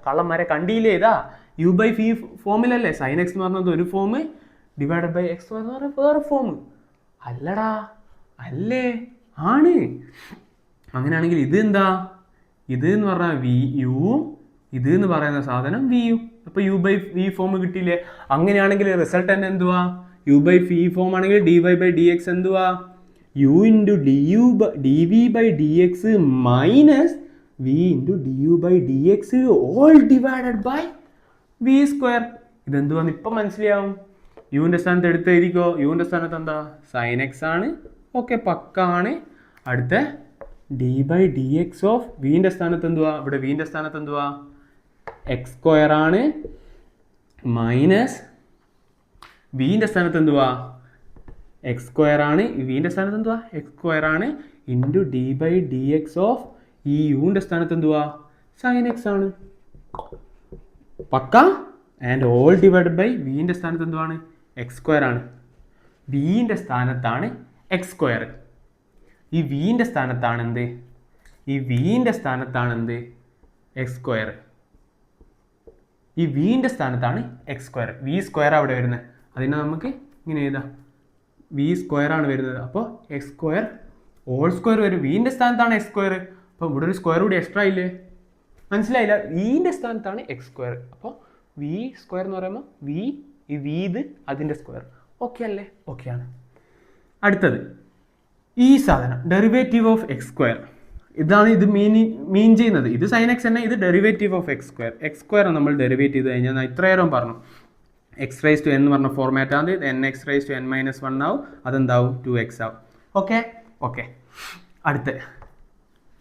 കള്ളന്മാരെ, കണ്ടില്ലേ? ഇതാ u/v ഫോമിലല്ലേ. sin x എന്ന് പറഞ്ഞത് ഒരു ഫോം, ഡിവൈഡഡ് ബൈ x എന്ന് പറഞ്ഞാൽ വേറെ ഫോം. അല്ലടാ, അല്ലേ? ആണ്. അങ്ങനെയാണെങ്കിൽ ഇത് എന്താ? ഇത് എന്ന് പറഞ്ഞാൽ u, ഇത് എന്ന് പറയുന്ന സാധനം v. അപ്പോൾ u/v ഫോം കിട്ടിയില്ലേ? അങ്ങനെയാണെങ്കിൽ റിസൾട്ട് തന്നെ എന്തുവാ? u/v ഫോം ആണെങ്കിൽ dy/dx എന്തുവാ? u × dv/dx minus v × du/dx all divided by v². ഇതെന്തുവാന്ന് ഇപ്പം മനസ്സിലാവും. യുവിൻ്റെ സ്ഥാനത്ത് എടുത്ത് എഴുതിക്കോ. യുവിൻ്റെ സ്ഥാനത്ത് എന്താ? sin x ആണ്. ഓക്കെ, പക്കാണ്. അടുത്ത d/dx ഓഫ് വിൻ്റെ സ്ഥാനത്ത് എന്തുവാ? ഇവിടെ വിൻ്റെ സ്ഥാനത്ത് എന്തുവാ? x² ആണ്. മൈനസ് വിൻ്റെ സ്ഥാനത്ത് എന്തുവാ? x² ആണ്. വിൻ്റെ സ്ഥാനത്ത് എന്തുവാ? x² ആണ്. ഇൻറ്റു d/dx ഓഫ് ഈ യുവിൻ്റെ സ്ഥാനത്ത് എന്തുവാ? sin x ആണ്. പക്ക. ആൻഡ് ഓൾ ഡിവൈഡഡ് ബൈ വിൻ്റെ സ്ഥാനത്ത് എന്തുവാണ്? x² ആണ്. വിൻ്റെ സ്ഥാനത്താണ് x². ഈ വിൻ്റെ സ്ഥാനത്താണ് എന്ത്? ഈ വിൻ്റെ സ്ഥാനത്താണ് എന്ത്? x². ഈ വിൻ്റെ സ്ഥാനത്താണ് x². v² അവിടെ വരുന്നത്. അതിനെ നമുക്ക് ഇങ്ങനെ എഴുതാം. v² ആണ് വരുന്നത്. അപ്പോൾ x² ഓൾ സ്ക്വയർ വരും. വിൻ്റെ സ്ഥാനത്താണ് x². അപ്പോൾ ഇവിടെ ഒരു സ്ക്വയർ കൂടി എക്സ്ട്രാ ഇല്ലേ? മനസ്സിലായില്ല? വിൻ്റെ സ്ഥാനത്താണ് x². അപ്പോൾ v² എന്ന് പറയുമ്പോൾ ഈ v ഇത് അതിൻ്റെ സ്ക്വയർ. ഓക്കെ അല്ലേ? ഓക്കെ ആണ്. അടുത്തത് ഈ സാധനം ഡെറിവേറ്റീവ് ഓഫ് x². ഇതാണ് ഇത് മീൻ ചെയ്യുന്നത്. ഇത് sin x തന്നെ, ഇത് ഡെറിവേറ്റീവ് ഓഫ് x². x² നമ്മൾ ഡെറിവേറ്റ് ചെയ്ത് കഴിഞ്ഞാൽ ഞാൻ ഇത്രയേരം പറഞ്ഞു. x⁻n എന്ന് പറഞ്ഞ ഫോർമാറ്റാണ്. nx⁻n-1 ആവും. അതെന്താവും? 2x ആവും. ഓക്കെ. അടുത്ത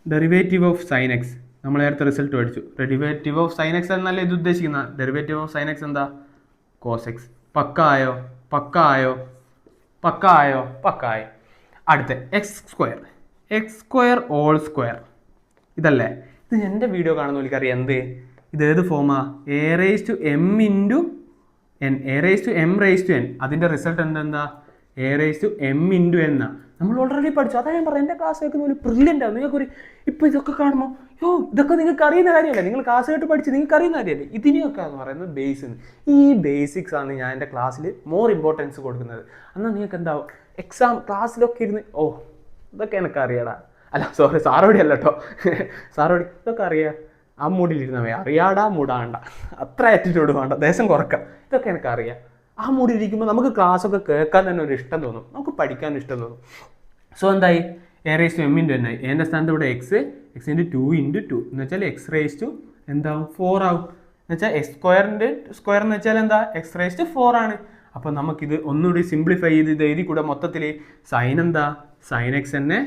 ഡെറിവേറ്റീവ് ഓഫ് sin x. നമ്മൾ നേരത്തെ റിസൾട്ട് പഠിച്ചു. ഡെറിവേറ്റീവ് ഓഫ് sin x എന്നല്ല ഇത് ഉദ്ദേശിക്കുന്ന. ഡെറിവേറ്റീവ് ഓഫ് sin x എന്താ? cos x. പക്കായോ? പക്കായി. അടുത്ത x². X square whole square ഇതല്ലേ? ഇത് എൻ്റെ വീഡിയോ കാണുന്ന എനിക്കറിയാം എന്ത് ഇത് ഏത് ഫോമാ? A raise to m into n, a raise to m raise to n. അതിൻ്റെ റിസൾട്ട് എന്താ? A raise to m into n. നമ്മൾ ഓൾറെഡി പഠിച്ചു. അതാ ഞാൻ പറഞ്ഞു എൻ്റെ ക്ലാസ് കേൾക്കുന്ന ഒരു ബ്രില്യൻ്റ് ആണ്. നിങ്ങൾക്കൊരു ഇപ്പോൾ ഇതൊക്കെ കാണുമ്പോൾ ഇതൊക്കെ നിങ്ങൾക്ക് അറിയുന്ന കാര്യമല്ല. നിങ്ങൾ ക്ലാസ് കേട്ട് പഠിച്ച് നിങ്ങൾക്ക് അറിയുന്ന കാര്യമല്ലേ? ഇതിനെയൊക്കെ എന്ന് പറയുന്നത് ബേസ്. ഈ ബേസിക്സ് ആണ് ഞാൻ എൻ്റെ ക്ലാസ്സിൽ മോർ ഇമ്പോർട്ടൻസ് കൊടുക്കുന്നത്. എന്നാൽ നിങ്ങൾക്ക് എന്താവും എക്സാം ക്ലാസ്സിലൊക്കെ ഇരുന്ന് ഇതൊക്കെ എനിക്ക് അറിയാടാ, അല്ല സോറി സാറോടി അല്ല കേട്ടോ, സാറോടി ഇതൊക്കെ അറിയാം, ആ മൂടിലിരുന്നവേ അറിയാടാ മൂടാണ്ട, അത്ര ആറ്റിറ്റ്യൂഡ് വേണ്ട, ദേശം കുറക്കാം, ഇതൊക്കെ എനിക്കറിയാം. ആ മൂടിലിരിക്കുമ്പോൾ നമുക്ക് ക്ലാസ്സൊക്കെ കേൾക്കാൻ തന്നെ ഒരു ഇഷ്ടം തോന്നും, നമുക്ക് പഠിക്കാൻ ഇഷ്ടം തോന്നും. സോ എന്തായി? A raise to m into n ആയി. എൻ്റെ സ്ഥാനത്ത് ഇവിടെ എക്സ് ഇൻറ്റു 2 ഇൻറ്റു 2 എന്ന് വെച്ചാൽ എക്സ് റേസ് ടു എന്താവും 4 ആവും. എന്ന് വെച്ചാൽ എക്സ് സ്ക്വയറിൻ്റെ സ്ക്വയർ എന്ന് വെച്ചാൽ എന്താ? എക്സ് റേസ് ടു 4 ആണ്. അപ്പോൾ നമുക്കിത് ഒന്നുകൂടി സിംപ്ലിഫൈ ചെയ്ത് ഇത് എഴുതി കൂടെ. മൊത്തത്തിൽ സൈൻ എന്താ? സൈൻ എക്സ് തന്നെ,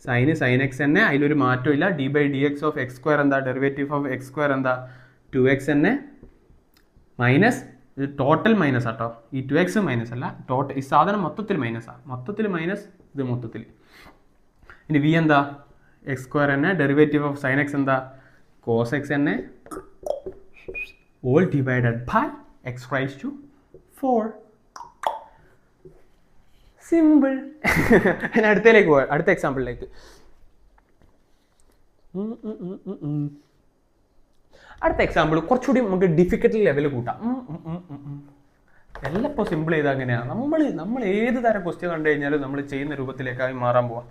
സൈൻ എക്സ് തന്നെ, അതിലൊരു മാറ്റവും ഇല്ല. D by d x of x square എന്താ? ഡെറിവേറ്റീവ് ഓഫ് എക്സ് സ്ക്വയർ എന്താ? 2x തന്നെ മൈനസ്, ഇത് ടോട്ടൽ മൈനസ് ആട്ടോ, ഈ 2x മൈനസ് അല്ല, ടോട്ടൽ ഈ സാധനം മൊത്തത്തിൽ മൈനസാണ്, മൊത്തത്തിൽ മൈനസ് ഇത് മൊത്തത്തിൽ. ഇനി വി എന്താ? എക്സ് സ്ക്വയർ തന്നെ, ഡെറിവേറ്റീവ് ഓഫ് സൈൻ എക്സ് എന്താ? കോസ് എക്സ് തന്നെ, all divided by x raise to 4. സിമ്പിൾ. ഞാൻ അടുത്തതിലേക്ക് പോകാം, അടുത്ത എക്സാമ്പിളിലേക്ക്. അടുത്ത എക്സാമ്പിൾ കുറച്ചുകൂടി നമുക്ക് ഡിഫിക്കൽട്ടി ലെവൽ കൂട്ടാം. എല്ലാം ഇപ്പോൾ സിമ്പിൾ ചെയ്താൽ അങ്ങനെയാണ്. നമ്മൾ ഏത് തരം ക്വസ്റ്റ്യൻ കണ്ടു കഴിഞ്ഞാലും നമ്മൾ ചെയ്യുന്ന രൂപത്തിലേക്കായി മാറാൻ പോവാം.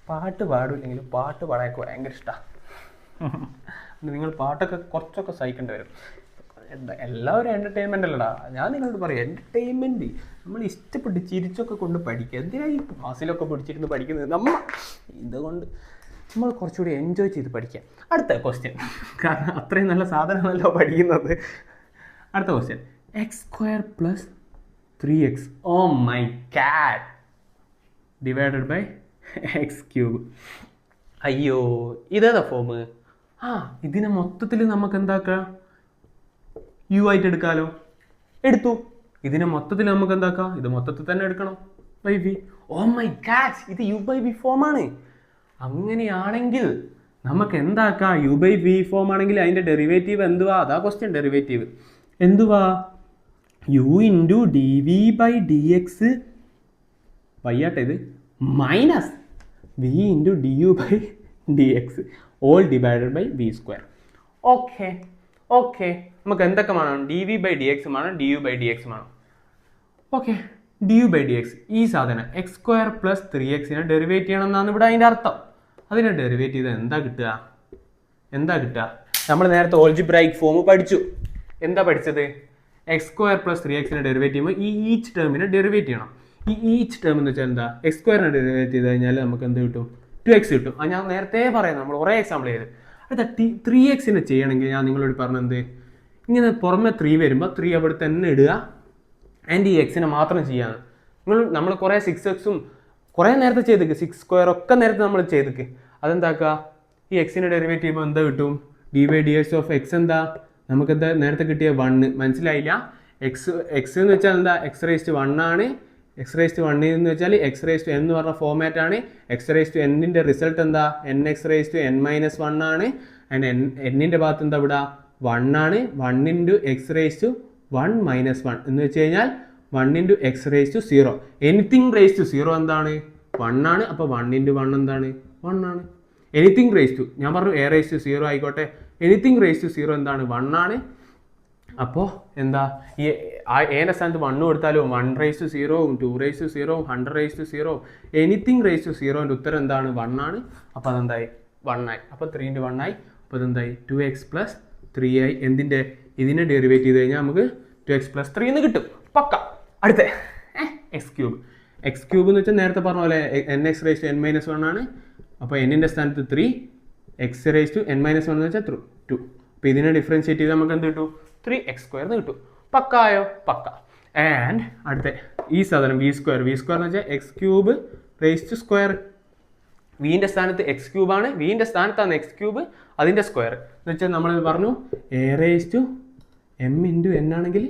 പാട്ട് പാടില്ലെങ്കിലും പാട്ട് പാടാനൊക്കെ ഭയങ്കര ഇഷ്ടമാണ്. നിങ്ങൾ പാട്ടൊക്കെ കുറച്ചൊക്കെ സഹിക്കേണ്ടി വരും. എല്ലാവരും എൻ്റർടൈൻമെൻ്റ് അല്ലടാ. ഞാൻ നിങ്ങളോട് പറയാം, എൻ്റർടൈൻമെൻറ്റ് നമ്മൾ ഇഷ്ടപ്പെട്ട് ചിരിച്ചൊക്കെ കൊണ്ട് പഠിക്കുക. എന്തിനാണ് ഈ ക്ലാസ്സിലൊക്കെ പിടിച്ചിരുന്ന് പഠിക്കുന്നത്? ഇതുകൊണ്ട് നമ്മൾ കുറച്ചുകൂടി എൻജോയ് ചെയ്ത് പഠിക്കാം. അടുത്ത ക്വസ്റ്റ്യൻ, കാരണം അത്രയും നല്ല സാധനമല്ലോ പഠിക്കുന്നത്. അടുത്ത question, x square plus 3x oh my god divided by x cube. അയ്യോ, ഇതേതാ ഫോം? ഇതിനെ മൊത്തത്തിൽ നമുക്ക് എന്താക്കാം? യു ആയിട്ട് എടുക്കാമല്ലോ. എടുത്തു. ഇതിനെ മൊത്തത്തിൽ നമുക്ക് എന്താക്കാം? ഇത് മൊത്തത്തിൽ തന്നെ എടുക്കണം, by v. Oh my god, ഇത് യു ബൈ വി ഫോമാണ്. അങ്ങനെയാണെങ്കിൽ നമുക്ക് എന്താക്കാം? യു ബൈ വി ഫോം ആണെങ്കിൽ അതിൻ്റെ ഡെറിവേറ്റീവ് എന്തുവാ? അതാ ക്വസ്റ്റ്യൻ. ഡെറിവേറ്റീവ് എന്തുവാ? U into d v by d x വയ്യാട്ടെ ഇത് minus v into d u by d x all divided by v square. Okay നമുക്ക് എന്തൊക്കെ വേണം? D v by d x വേണം, d u by d x വേണം. Okay, d u by d x ഈ സാധനം X square plus 3x derivate ചെയ്യണം എന്നാണ് ഇവിടെ അതിൻ്റെ അർത്ഥം. അതിനെ ഡെറിവേറ്റ് ചെയ്താൽ എന്താ കിട്ടുക? നമ്മൾ നേരത്തെ ഓൾജിബ്രൈക്ക് ഫോം പഠിച്ചു. എന്താ പഠിച്ചത്? X square plus 3x derivate ചെയ്യുമ്പോൾ ഈ ഈച്ച് ടേമിനെ ഡെറിവേറ്റ് ചെയ്യണം. ഈ ഈച്ച് ടേം എന്ന് വെച്ചാൽ എന്താ? എക്സ് സ്ക്വയറിനെ ഡെറിവേറ്റ് ചെയ്ത് കഴിഞ്ഞാൽ നമുക്ക് എന്ത് കിട്ടും? 2x കിട്ടും. അത് ഞാൻ നേരത്തെ പറയാം, നമ്മൾ കുറേ എക്സാമ്പിൾ ചെയ്ത്. അടുത്ത 3x ചെയ്യണമെങ്കിൽ ഞാൻ നിങ്ങളോട് പറഞ്ഞത് ഇങ്ങനെ പുറമെ 3 വരുമ്പോൾ 3 അവിടെ തന്നെ ഇടുക, ആൻഡ് ഈ എക്സിനെ മാത്രം ചെയ്യാന്ന്. നമ്മൾ കുറേ 6x കുറേ നേരത്തെ ചെയ്തേക്ക്, 6 സ്ക്വയർ ഒക്കെ നേരത്തെ നമ്മൾ ചെയ്തേക്ക്. അതെന്താക്കുക? ഈ എക്സിനെ ഡെറിവേറ്റ് ചെയ്യുമ്പോൾ എന്താ കിട്ടും? D by d x of x എന്താ? നമുക്കെന്താ നേരത്തെ കിട്ടിയ 1. മനസ്സിലായില്ല? എക്സ് എന്ന് വെച്ചാൽ എന്താ? എക്സ് റേസ് ടു 1 ആണ്. എക്സ് റേസ് ടു 1 എന്ന് വെച്ചാൽ എക്സ് റേസ് ടു n എന്ന് പറഞ്ഞ ഫോമാറ്റ് ആണ്. എക്സ് റേസ് ടു എന്നിൻ്റെ റിസൾട്ട് എന്താ? N x raise to n minus 1 ആണ്. ആൻഡ് എന്നിൻ്റെ ഭാഗത്ത് എന്താ ഇവിടെ? 1 ആണ്. 1 into x raise to 1 minus 1 എന്ന് വെച്ച് കഴിഞ്ഞാൽ 1 into x raise to 0. Anything raise to 0 എന്താണ്? 1 ആണ്. അപ്പോൾ 1 ഇൻറ്റു 1 എന്താണ്? 1 ആണ്. എനിത്തിങ് റേസ് ടു, ഞാൻ പറഞ്ഞു എ റേസ് ടു 0 ആയിക്കോട്ടെ, എനിത്തിങ് റേസ് ടു 0 എന്താണ്? 1 ആണ്. അപ്പോൾ എന്താ? ഈ ഏൻ്റെ സ്ഥാനത്ത് 1 കൊടുത്താലും 1 raise to 0, 2 raise to 0, 100 raise to 0, anything raise to 0ൻ്റെ ഉത്തരം എന്താണ്? 1 ആണ്. അപ്പോൾ അതെന്തായി? 1 ആയി. അപ്പോൾ 3 ഇൻറ്റു 1 ആയി. അപ്പോൾ അതെന്തായി? 2x പ്ലസ് 3 ആയി. എന്തിൻ്റെ? ഇതിനെ ഡെറിവേറ്റ് ചെയ്ത് കഴിഞ്ഞാൽ നമുക്ക് 2x പ്ലസ് 3 എന്ന് കിട്ടും. പക്ക. അടുത്ത എക്സ് ക്യൂബ്. എക്സ് ക്യൂബ് എന്ന് വെച്ചാൽ നേരത്തെ പറഞ്ഞ പോലെ n x raise to n minus 1 ആണ്. അപ്പോൾ എന്നിൻ്റെ സ്ഥാനത്ത് 3, x raise to n minus 1 എന്ന് വെച്ചാൽ 2. അപ്പോൾ ഇതിനെ ഡിഫറൻഷിയേറ്റ് ചെയ്ത് നമുക്ക് എന്ത് കിട്ടും? 3x² എന്ന് കിട്ടും. പക്കായോ? പക്ക. ആൻഡ് അടുത്ത ഈ സാധനം വി സ്ക്വയർ എന്ന് വെച്ചാൽ x cube raise to square. വീൻ്റെ സ്ഥാനത്ത് എക്സ് ക്യൂബാണ്, വീൻ്റെ സ്ഥാനത്താണ് എക്സ് ക്യൂബ്, അതിൻ്റെ സ്ക്വയർ എന്ന് വെച്ചാൽ നമ്മൾ പറഞ്ഞു a raise to m into n ആണെങ്കിൽ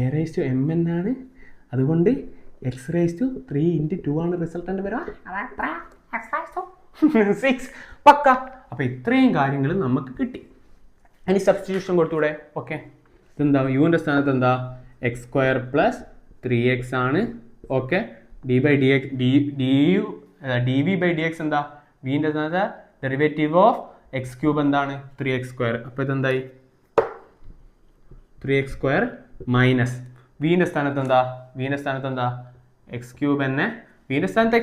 എ റേസ് ടു എം എന്നാണ്. അതുകൊണ്ട് എക്സ് റേസ് ടു 3 × 2 ആണ് റിസൾട്ടൻ്റ് വരിക. 6 പക്ക. അപ്പോൾ ഇത്രയും കാര്യങ്ങൾ നമുക്ക് കിട്ടി. ഇനി സബ്സ്റ്റിറ്റ്യൂഷൻ കൊടുത്തൂടെ? ഓക്കെ, ഇതെന്താ യുവിൻ്റെ സ്ഥാനത്ത് എന്താ x² + 3x ആണ്. ഓക്കെ, dv/dx എന്താ വിൻ്റെ സ്ഥാനത്ത് ഡെറിവേറ്റീവ് ഓഫ് x³ എന്താണ് 3x². അപ്പോൾ ഇതെന്തായി 3x² മൈനസ് വിൻ്റെ സ്ഥാനത്ത് എന്താ x³ തന്നെ. വിൻ്റെ സ്ഥാനത്ത്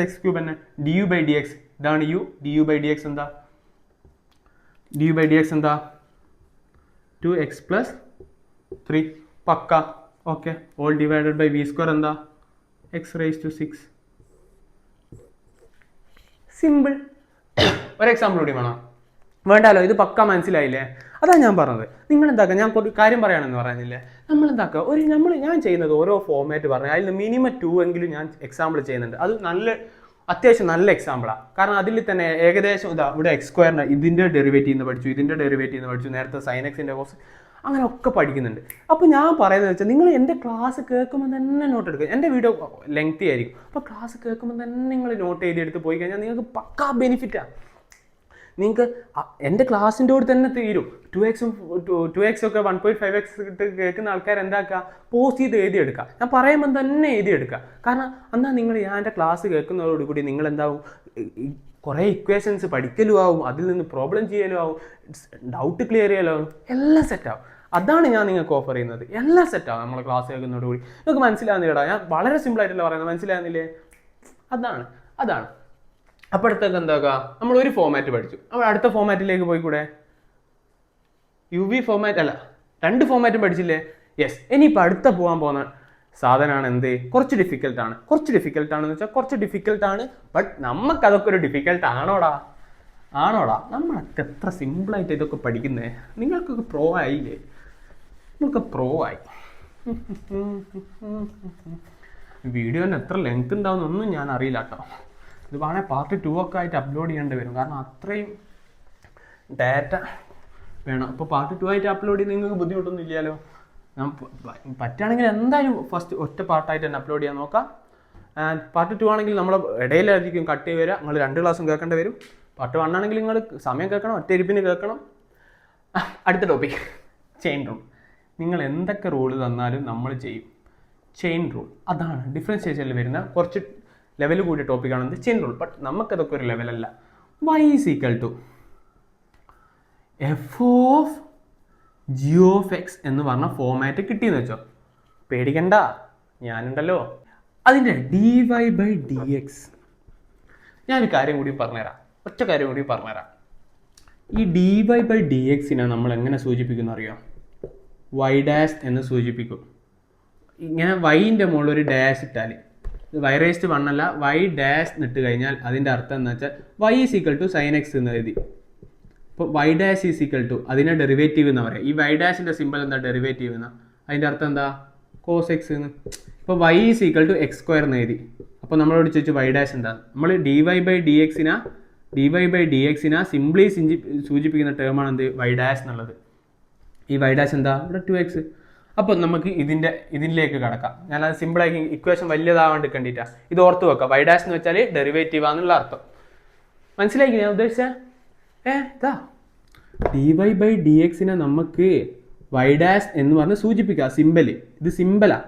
x³ തന്നെ du/dx ഇതാണ് u. du/dx എന്താ 2x + 3 പക്ക. Okay, all divided by v² എന്താ x⁻⁶. സിമ്പിൾ. ഒരു എക്സാമ്പിൾ കൂടി വേണം? വേണ്ടാലോ, ഇത് പക്ക മനസ്സിലായില്ലേ? അതാണ് ഞാൻ പറഞ്ഞത്. നിങ്ങൾ എന്താക്കുക, ഞാൻ ഒരു കാര്യം പറയുകയാണെന്ന് പറയുന്നില്ലേ, നമ്മൾ എന്താക്കുക, ഞാൻ ചെയ്യുന്നത് ഓരോ ഫോർമാറ്റ് പറഞ്ഞാൽ അതിൽ മിനിമം 2 എങ്കിലും ഞാൻ എക്സാമ്പിൾ ചെയ്യുന്നുണ്ട്. അത് അത്യാവശ്യം നല്ല എക്സാമ്പിളാണ്. കാരണം അതിൽ തന്നെ ഏകദേശം ഇവിടെ x² ഇതിൻ്റെ ഡെറിവേറ്റീവ് എന്ന് പഠിച്ചു, ഇതിൻ്റെ ഡെറിവേറ്റീവ് എന്ന് പഠിച്ചു, നേരത്തെ sin x-ൻ്റെ കോസ് അങ്ങനെ ഒക്കെ പഠിക്കുന്നുണ്ട്. അപ്പോൾ ഞാൻ പറയുന്നത് വെച്ചാൽ നിങ്ങൾ എൻ്റെ ക്ലാസ് കേൾക്കുമ്പോൾ തന്നെ നോട്ട് എടുക്കുക. എൻ്റെ വീഡിയോ ലെങ്തി ആയിരിക്കും, അപ്പോൾ ക്ലാസ് കേൾക്കുമ്പോൾ തന്നെ നിങ്ങൾ നോട്ട് ചെയ്തെടുത്ത് പോയി കഴിഞ്ഞാൽ നിങ്ങൾക്ക് പക്കാ ബെനിഫിറ്റാണ്. നിങ്ങൾക്ക് എൻ്റെ ക്ലാസ്സിൻ്റെ കൂടെ തന്നെ തീരും. 2x ഒക്കെ 1.5x ഇട്ട് കേൾക്കുന്ന ആൾക്കാർ എന്താക്കുക, പോസ്റ്റ് ചെയ്ത് എഴുതിയെടുക്കുക. ഞാൻ പറയുമ്പോൾ തന്നെ എഴുതിയെടുക്കുക. കാരണം എന്നാൽ ഞാൻ എൻ്റെ ക്ലാസ് കേൾക്കുന്നതോടുകൂടി നിങ്ങൾ എന്താവും, കുറേ ഇക്വേഷൻസ് പഠിക്കലും ആവും, അതിൽ നിന്ന് പ്രോബ്ലം ചെയ്യലും ആവും, ഡൗട്ട് ക്ലിയർ ചെയ്യലും ആവും, എല്ലാം സെറ്റാവും. അതാണ് ഞാൻ നിങ്ങൾക്ക് ഓഫർ ചെയ്യുന്നത്. എല്ലാം സെറ്റാവും നമ്മൾ ക്ലാസ് കേൾക്കുന്നതോടുകൂടി. നിങ്ങൾക്ക് മനസ്സിലാകുന്നില്ലടാ, ഞാൻ വളരെ സിമ്പിളായിട്ടല്ല പറയുന്നത്, മനസ്സിലാകുന്നില്ലേ? അതാണ്. അപ്പോഴത്തേക്ക് എന്താക്കുക, നമ്മൾ ഒരു ഫോമാറ്റ് പഠിച്ചു, നമ്മൾ അടുത്ത ഫോമാറ്റിലേക്ക് പോയിക്കൂടെ? UV ഫോമാറ്റ് അല്ല, 2 ഫോമാറ്റും പഠിച്ചില്ലേ? യെസ്. ഇനിയിപ്പോൾ അടുത്ത പോകാൻ പോകുന്ന സാധനമാണ് എന്ത്? കുറച്ച് ഡിഫിക്കൽട്ടാണെന്ന് വെച്ചാൽ കുറച്ച് ഡിഫിക്കൽട്ടാണ്. ബട്ട് നമുക്കതൊക്കെ ഒരു ഡിഫിക്കൽട്ട് ആണോടാ? നമ്മളൊക്കെ എത്ര സിമ്പിളായിട്ട് ഇതൊക്കെ പഠിക്കുന്നത്. നിങ്ങൾക്കൊക്കെ പ്രോ ആയില്ലേ? നമുക്ക് പ്രോ ആയി. വീഡിയോന് എത്ര ലെങ്ത് ഉണ്ടാവുന്നൊന്നും ഞാൻ അറിയില്ല കേട്ടോ. ഇത് വേണേൽ പാർട്ട് 2 ഒക്കെ ആയിട്ട് അപ്ലോഡ് ചെയ്യേണ്ടി വരും, കാരണം അത്രയും ഡാറ്റ വേണം. അപ്പോൾ പാർട്ട് 2 ആയിട്ട് അപ്ലോഡ് ചെയ്ത് നിങ്ങൾക്ക് ബുദ്ധിമുട്ടൊന്നും ഇല്ലല്ലോ. ഞാൻ പറ്റുകയാണെങ്കിൽ എന്തായാലും ഫസ്റ്റ് ഒറ്റ പാർട്ടായിട്ട് തന്നെ അപ്ലോഡ് ചെയ്യാൻ നോക്കാം. ആൻഡ് പാർട്ട് 2 ആണെങ്കിൽ നമ്മൾ ഇടയിലായിരിക്കും കട്ട് ചെയ്ത് വരിക. നിങ്ങൾ 2 ക്ലാസ്സും കേൾക്കേണ്ടി വരും. പാർട്ട് 1 ആണെങ്കിൽ നിങ്ങൾ സമയം കേൾക്കണം, ഒറ്റ ഇരിപ്പിന് കേൾക്കണം. അടുത്ത ടോപ്പിക് ചെയിൻ റൂൾ. നിങ്ങൾ എന്തൊക്കെ റൂൾ തന്നാലും നമ്മൾ ചെയ്യും. ചെയിൻ റൂൾ അതാണ് ഡിഫറൻഷിയേഷനിൽ വരുന്ന കുറച്ച് ലെവൽ കൂടിയ ടോപ്പിക്കാണ് ചെയിൻ റൂൾ. ബട്ട് നമുക്കതൊക്കെ ഒരു ലെവലല്ല. y = f(g)(x) എന്ന് പറഞ്ഞ ഫോമാറ്റ് കിട്ടിയെന്ന് വെച്ചോ, പേടിക്കണ്ട, ഞാനുണ്ടല്ലോ. അതിൻ്റെ dy/dx ഞാനൊരു കാര്യം കൂടി പറഞ്ഞുതരാം, ഒറ്റ കാര്യം കൂടി പറഞ്ഞുതരാം. ഈ dy/dx-നെ നമ്മൾ എങ്ങനെ സൂചിപ്പിക്കുന്ന അറിയാം? y' എന്ന് സൂചിപ്പിക്കും. ഇങ്ങനെ വൈൻ്റെ മുകളിൽ ഒരു ഡാഷ് ഇട്ടാൽ, y⁻1 അല്ല, y' ഇട്ട് കഴിഞ്ഞാൽ അതിൻ്റെ അർത്ഥം എന്ന് വെച്ചാൽ y = sin x എന്ന് എഴുതി. ഇപ്പോൾ y' അതിനെ ഡെറിവേറ്റീവ് എന്ന് പറയാം. ഈ y' സിമ്പിൾ എന്താ? ഡെറിവേറ്റീവ് എന്നാ. അതിൻ്റെ അർത്ഥം എന്താ? cos x എന്ന്. ഇപ്പോൾ y = x² എന്ന് എഴുതി. അപ്പോൾ നമ്മളോട് ചോദിച്ചു y' എന്താ? നമ്മൾ dy/dx-നെ സിംപ്ലി സൂചിപ്പിക്കുന്ന ടേമാണ് എന്ത്? y' എന്നുള്ളത്. ഈ y' എന്താ? ഇവിടെ 2x. അപ്പോൾ നമുക്ക് ഇതിലേക്ക് കടക്കാം. ഞാനത് സിമ്പിളാക്കി ഇക്വേഷൻ വലിയതാവാണ്ട് കണ്ടിട്ടാ ഇത് ഓർത്ത് വെക്കാം. y' എന്ന് വെച്ചാൽ ഡെറിവേറ്റീവ് ആണെന്നുള്ള അർത്ഥം. മനസ്സിലാക്കി ഞാൻ ഉദ്ദേശിച്ചത്? ഇതാ dy/dx-നെ നമുക്ക് y' എന്ന് പറഞ്ഞ് സൂചിപ്പിക്കാം. സിമ്പല് ഇത് സിമ്പലാ.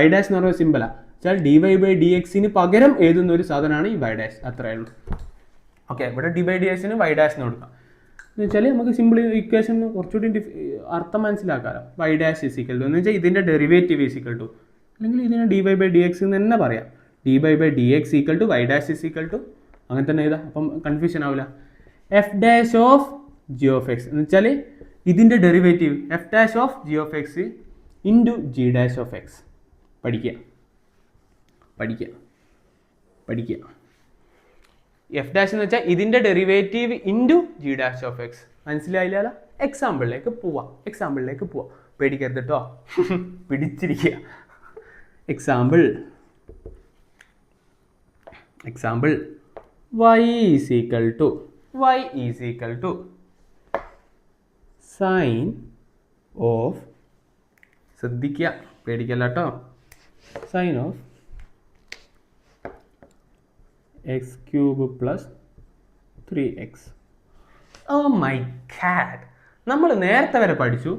y' എന്ന് പറഞ്ഞ സിമ്പലാ വെച്ചാൽ dy/dx-ന് പകരം എഴുതുന്ന ഒരു സാധനമാണ് ഈ y'. അത്രയേ ഉള്ളൂ. ഓക്കെ, ഇവിടെ dy/dx-ന് y' എന്ന് കൊടുക്കാം. എന്ന് വെച്ചാൽ നമുക്ക് സിമ്പിൾ ഇക്വേഷൻ കുറച്ചുകൂടി അർത്ഥം മനസ്സിലാക്കാമല്ലോ. y' എന്ന് വെച്ചാൽ ഇതിൻ്റെ ഡെറിവേറ്റീവ് = അല്ലെങ്കിൽ ഇതിനെ dy/dx എന്ന് തന്നെ പറയാം. dy/dx = y' അങ്ങനെ തന്നെ എഴുതാം. അപ്പം കൺഫ്യൂഷൻ ആവില്ല. f'(g)(x) എന്ന് വെച്ചാൽ ഇതിൻ്റെ ഡെറിവേറ്റീവ് f'(g)(x) × g'(x). പഠിക്കുക. f' എന്ന് വെച്ചാൽ ഇതിൻ്റെ ഡെറിവേറ്റീവ് ഇൻറ്റു g'(x). മനസ്സിലായില്ലല്ലോ? എക്സാമ്പിളിലേക്ക് പോവാം. പേടിക്കരുത് കേട്ടോ, പിടിച്ചിരിക്കുക. എക്സാമ്പിൾ y = sin of ശ്രദ്ധിക്കുക, പേടിക്കല്ല കേട്ടോ. Sine of x cube plus 3x. Oh my god, നമ്മൾ നേരത്തെ വരെ പഠിച്ചു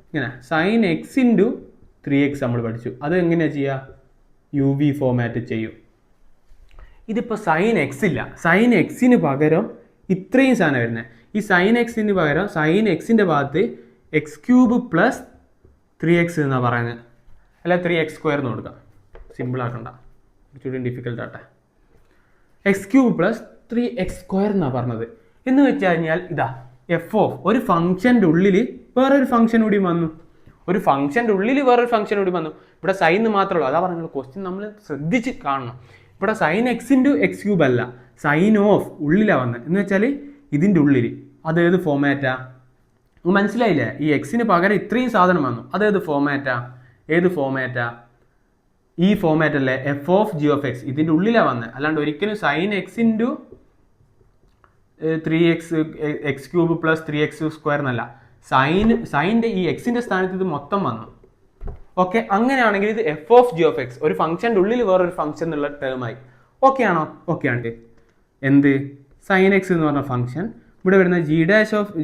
ഇങ്ങനെ സൈൻ എക്സ് ഇൻറ്റു 3x നമ്മൾ പഠിച്ചു. അത് എങ്ങനെയാണ് ചെയ്യുക? യു വി ഫോമാറ്റ് ചെയ്യും. ഇതിപ്പോൾ സൈൻ എക്സ് ഇല്ല, സൈൻ എക്സിന് പകരം ഇത്രയും സാധനം വരുന്നത്. ഈ സൈൻ എക്സിന് പകരം സൈൻ എക്സിൻ്റെ ഭാഗത്ത് എക്സ് ക്യൂബ് പ്ലസ് 3x എന്നാണ് പറയുന്നത്. അല്ല 3x² എന്ന് കൊടുക്കാം, സിമ്പിളാക്കണ്ട, കുറച്ചുകൂടി ഡിഫിക്കൽട്ട് ആട്ടെ. എക്സ് ക്യൂബ് പ്ലസ് 3x² എന്നാണ് പറഞ്ഞത്. എന്ന് വെച്ച് കഴിഞ്ഞാൽ ഇതാ എഫ് ഓഫ് ഒരു ഫംഗ്ഷൻ്റെ ഉള്ളിൽ വേറൊരു ഫംഗ്ഷൻ കൂടി വന്നു, ഒരു ഫംഗ്ഷൻ്റെ ഉള്ളിൽ വേറൊരു ഫംഗ്ഷൻ കൂടി വന്നു. ഇവിടെ സൈൻ മാത്രമേ ഉള്ളൂ, അതാ പറഞ്ഞത് ക്വസ്റ്റ്യൻ നമ്മൾ ശ്രദ്ധിച്ച് കാണണം. ഇവിടെ sine x into x cube അല്ല, സൈൻ ഓഫ് ഉള്ളിലാണ് വന്നത്. എന്ന് വെച്ചാൽ ഇതിൻ്റെ ഉള്ളിൽ അതേത് ഫോമാറ്റാ? മനസ്സിലായില്ലേ? ഈ എക്സിന് പകരം ഇത്രയും സാധനം വന്നു, അതേത് ഫോമാറ്റാ? ഏത് ഫോമാറ്റാ? ഈ ഫോമാറ്റ് അല്ലേ, f of g of x. ഇതിൻ്റെ ഉള്ളിലാണ് വന്നത്, അല്ലാണ്ട് ഒരിക്കലും sine x into 3x x cube plus 3x² എന്നല്ല. സൈൻ്റെ ഈ എക്സിൻ്റെ സ്ഥാനത്ത് ഇത് മൊത്തം വന്നു. ഓക്കെ, അങ്ങനെയാണെങ്കിൽ ഇത് F of g of X, ഒരു ഫംഗ്ഷൻ്റെ ഉള്ളിൽ വേറൊരു ഫംഗ്ഷൻ എന്നുള്ള ടേമായി. ഓക്കെ ആണോ? ഓക്കെ ആണ്. എന്ത് സൈൻ എക്സ് എന്ന് പറഞ്ഞ ഫംഗ്ഷൻ, ഇവിടെ വരുന്ന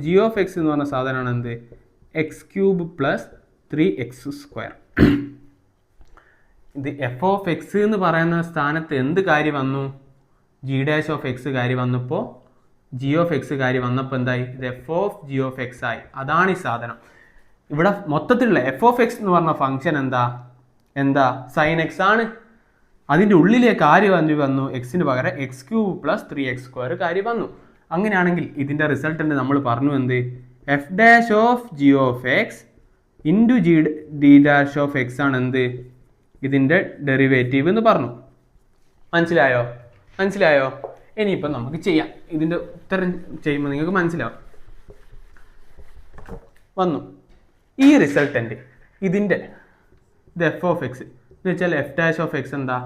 ജി ഓഫ് എക്സ് എന്ന് പറഞ്ഞ സാധനമാണ് എന്ത്, എക്സ് ക്യൂബ് പ്ലസ് 3x². ഇത് എഫ് ഓഫ് എക്സ് എന്ന് പറയുന്ന സ്ഥാനത്ത് എന്ത് കാര്യം വന്നു? ജി ഓഫ് എക്സ് കാര്യം വന്നപ്പോൾ ജി ഓഫ് എക്സ് കാര്യം വന്നപ്പോൾ എന്തായി? ഇത് F of g of X ആയി. അതാണ് ഈ സാധനം. ഇവിടെ മൊത്തത്തിലുള്ള എഫ് ഓഫ് എക്സ് എന്ന് പറഞ്ഞ ഫംഗ്ഷൻ എന്താ സൈൻ എക്സ് ആണ്. അതിൻ്റെ ഉള്ളിലെ കാര്യം വന്നു എക്സിന് പകരം എക്സ് ക്യൂബ് പ്ലസ് 3x² കാര്യം വന്നു. അങ്ങനെയാണെങ്കിൽ ഇതിൻ്റെ റിസൾട്ടൻ്റ് നമ്മൾ പറഞ്ഞു എന്ത്, F dash of g of X into D dash of x ആണ് എന്ത്, ഇതിൻ്റെ ഡെറിവേറ്റീവ് എന്ന് പറഞ്ഞു. മനസ്സിലായോ? ഇനിയിപ്പം നമുക്ക് ചെയ്യാം. ഇതിൻ്റെ ഉത്തരം ചെയ്യുമ്പോൾ നിങ്ങൾക്ക് മനസ്സിലാവും. വന്നു ഈ റിസൾട്ടൻ്റ് ഇതിൻ്റെ ഇത് എഫ് ഓഫ് എക്സ് എന്ന് വെച്ചാൽ എഫ് ഡാഷ് ഓഫ് എക്സ് എന്താ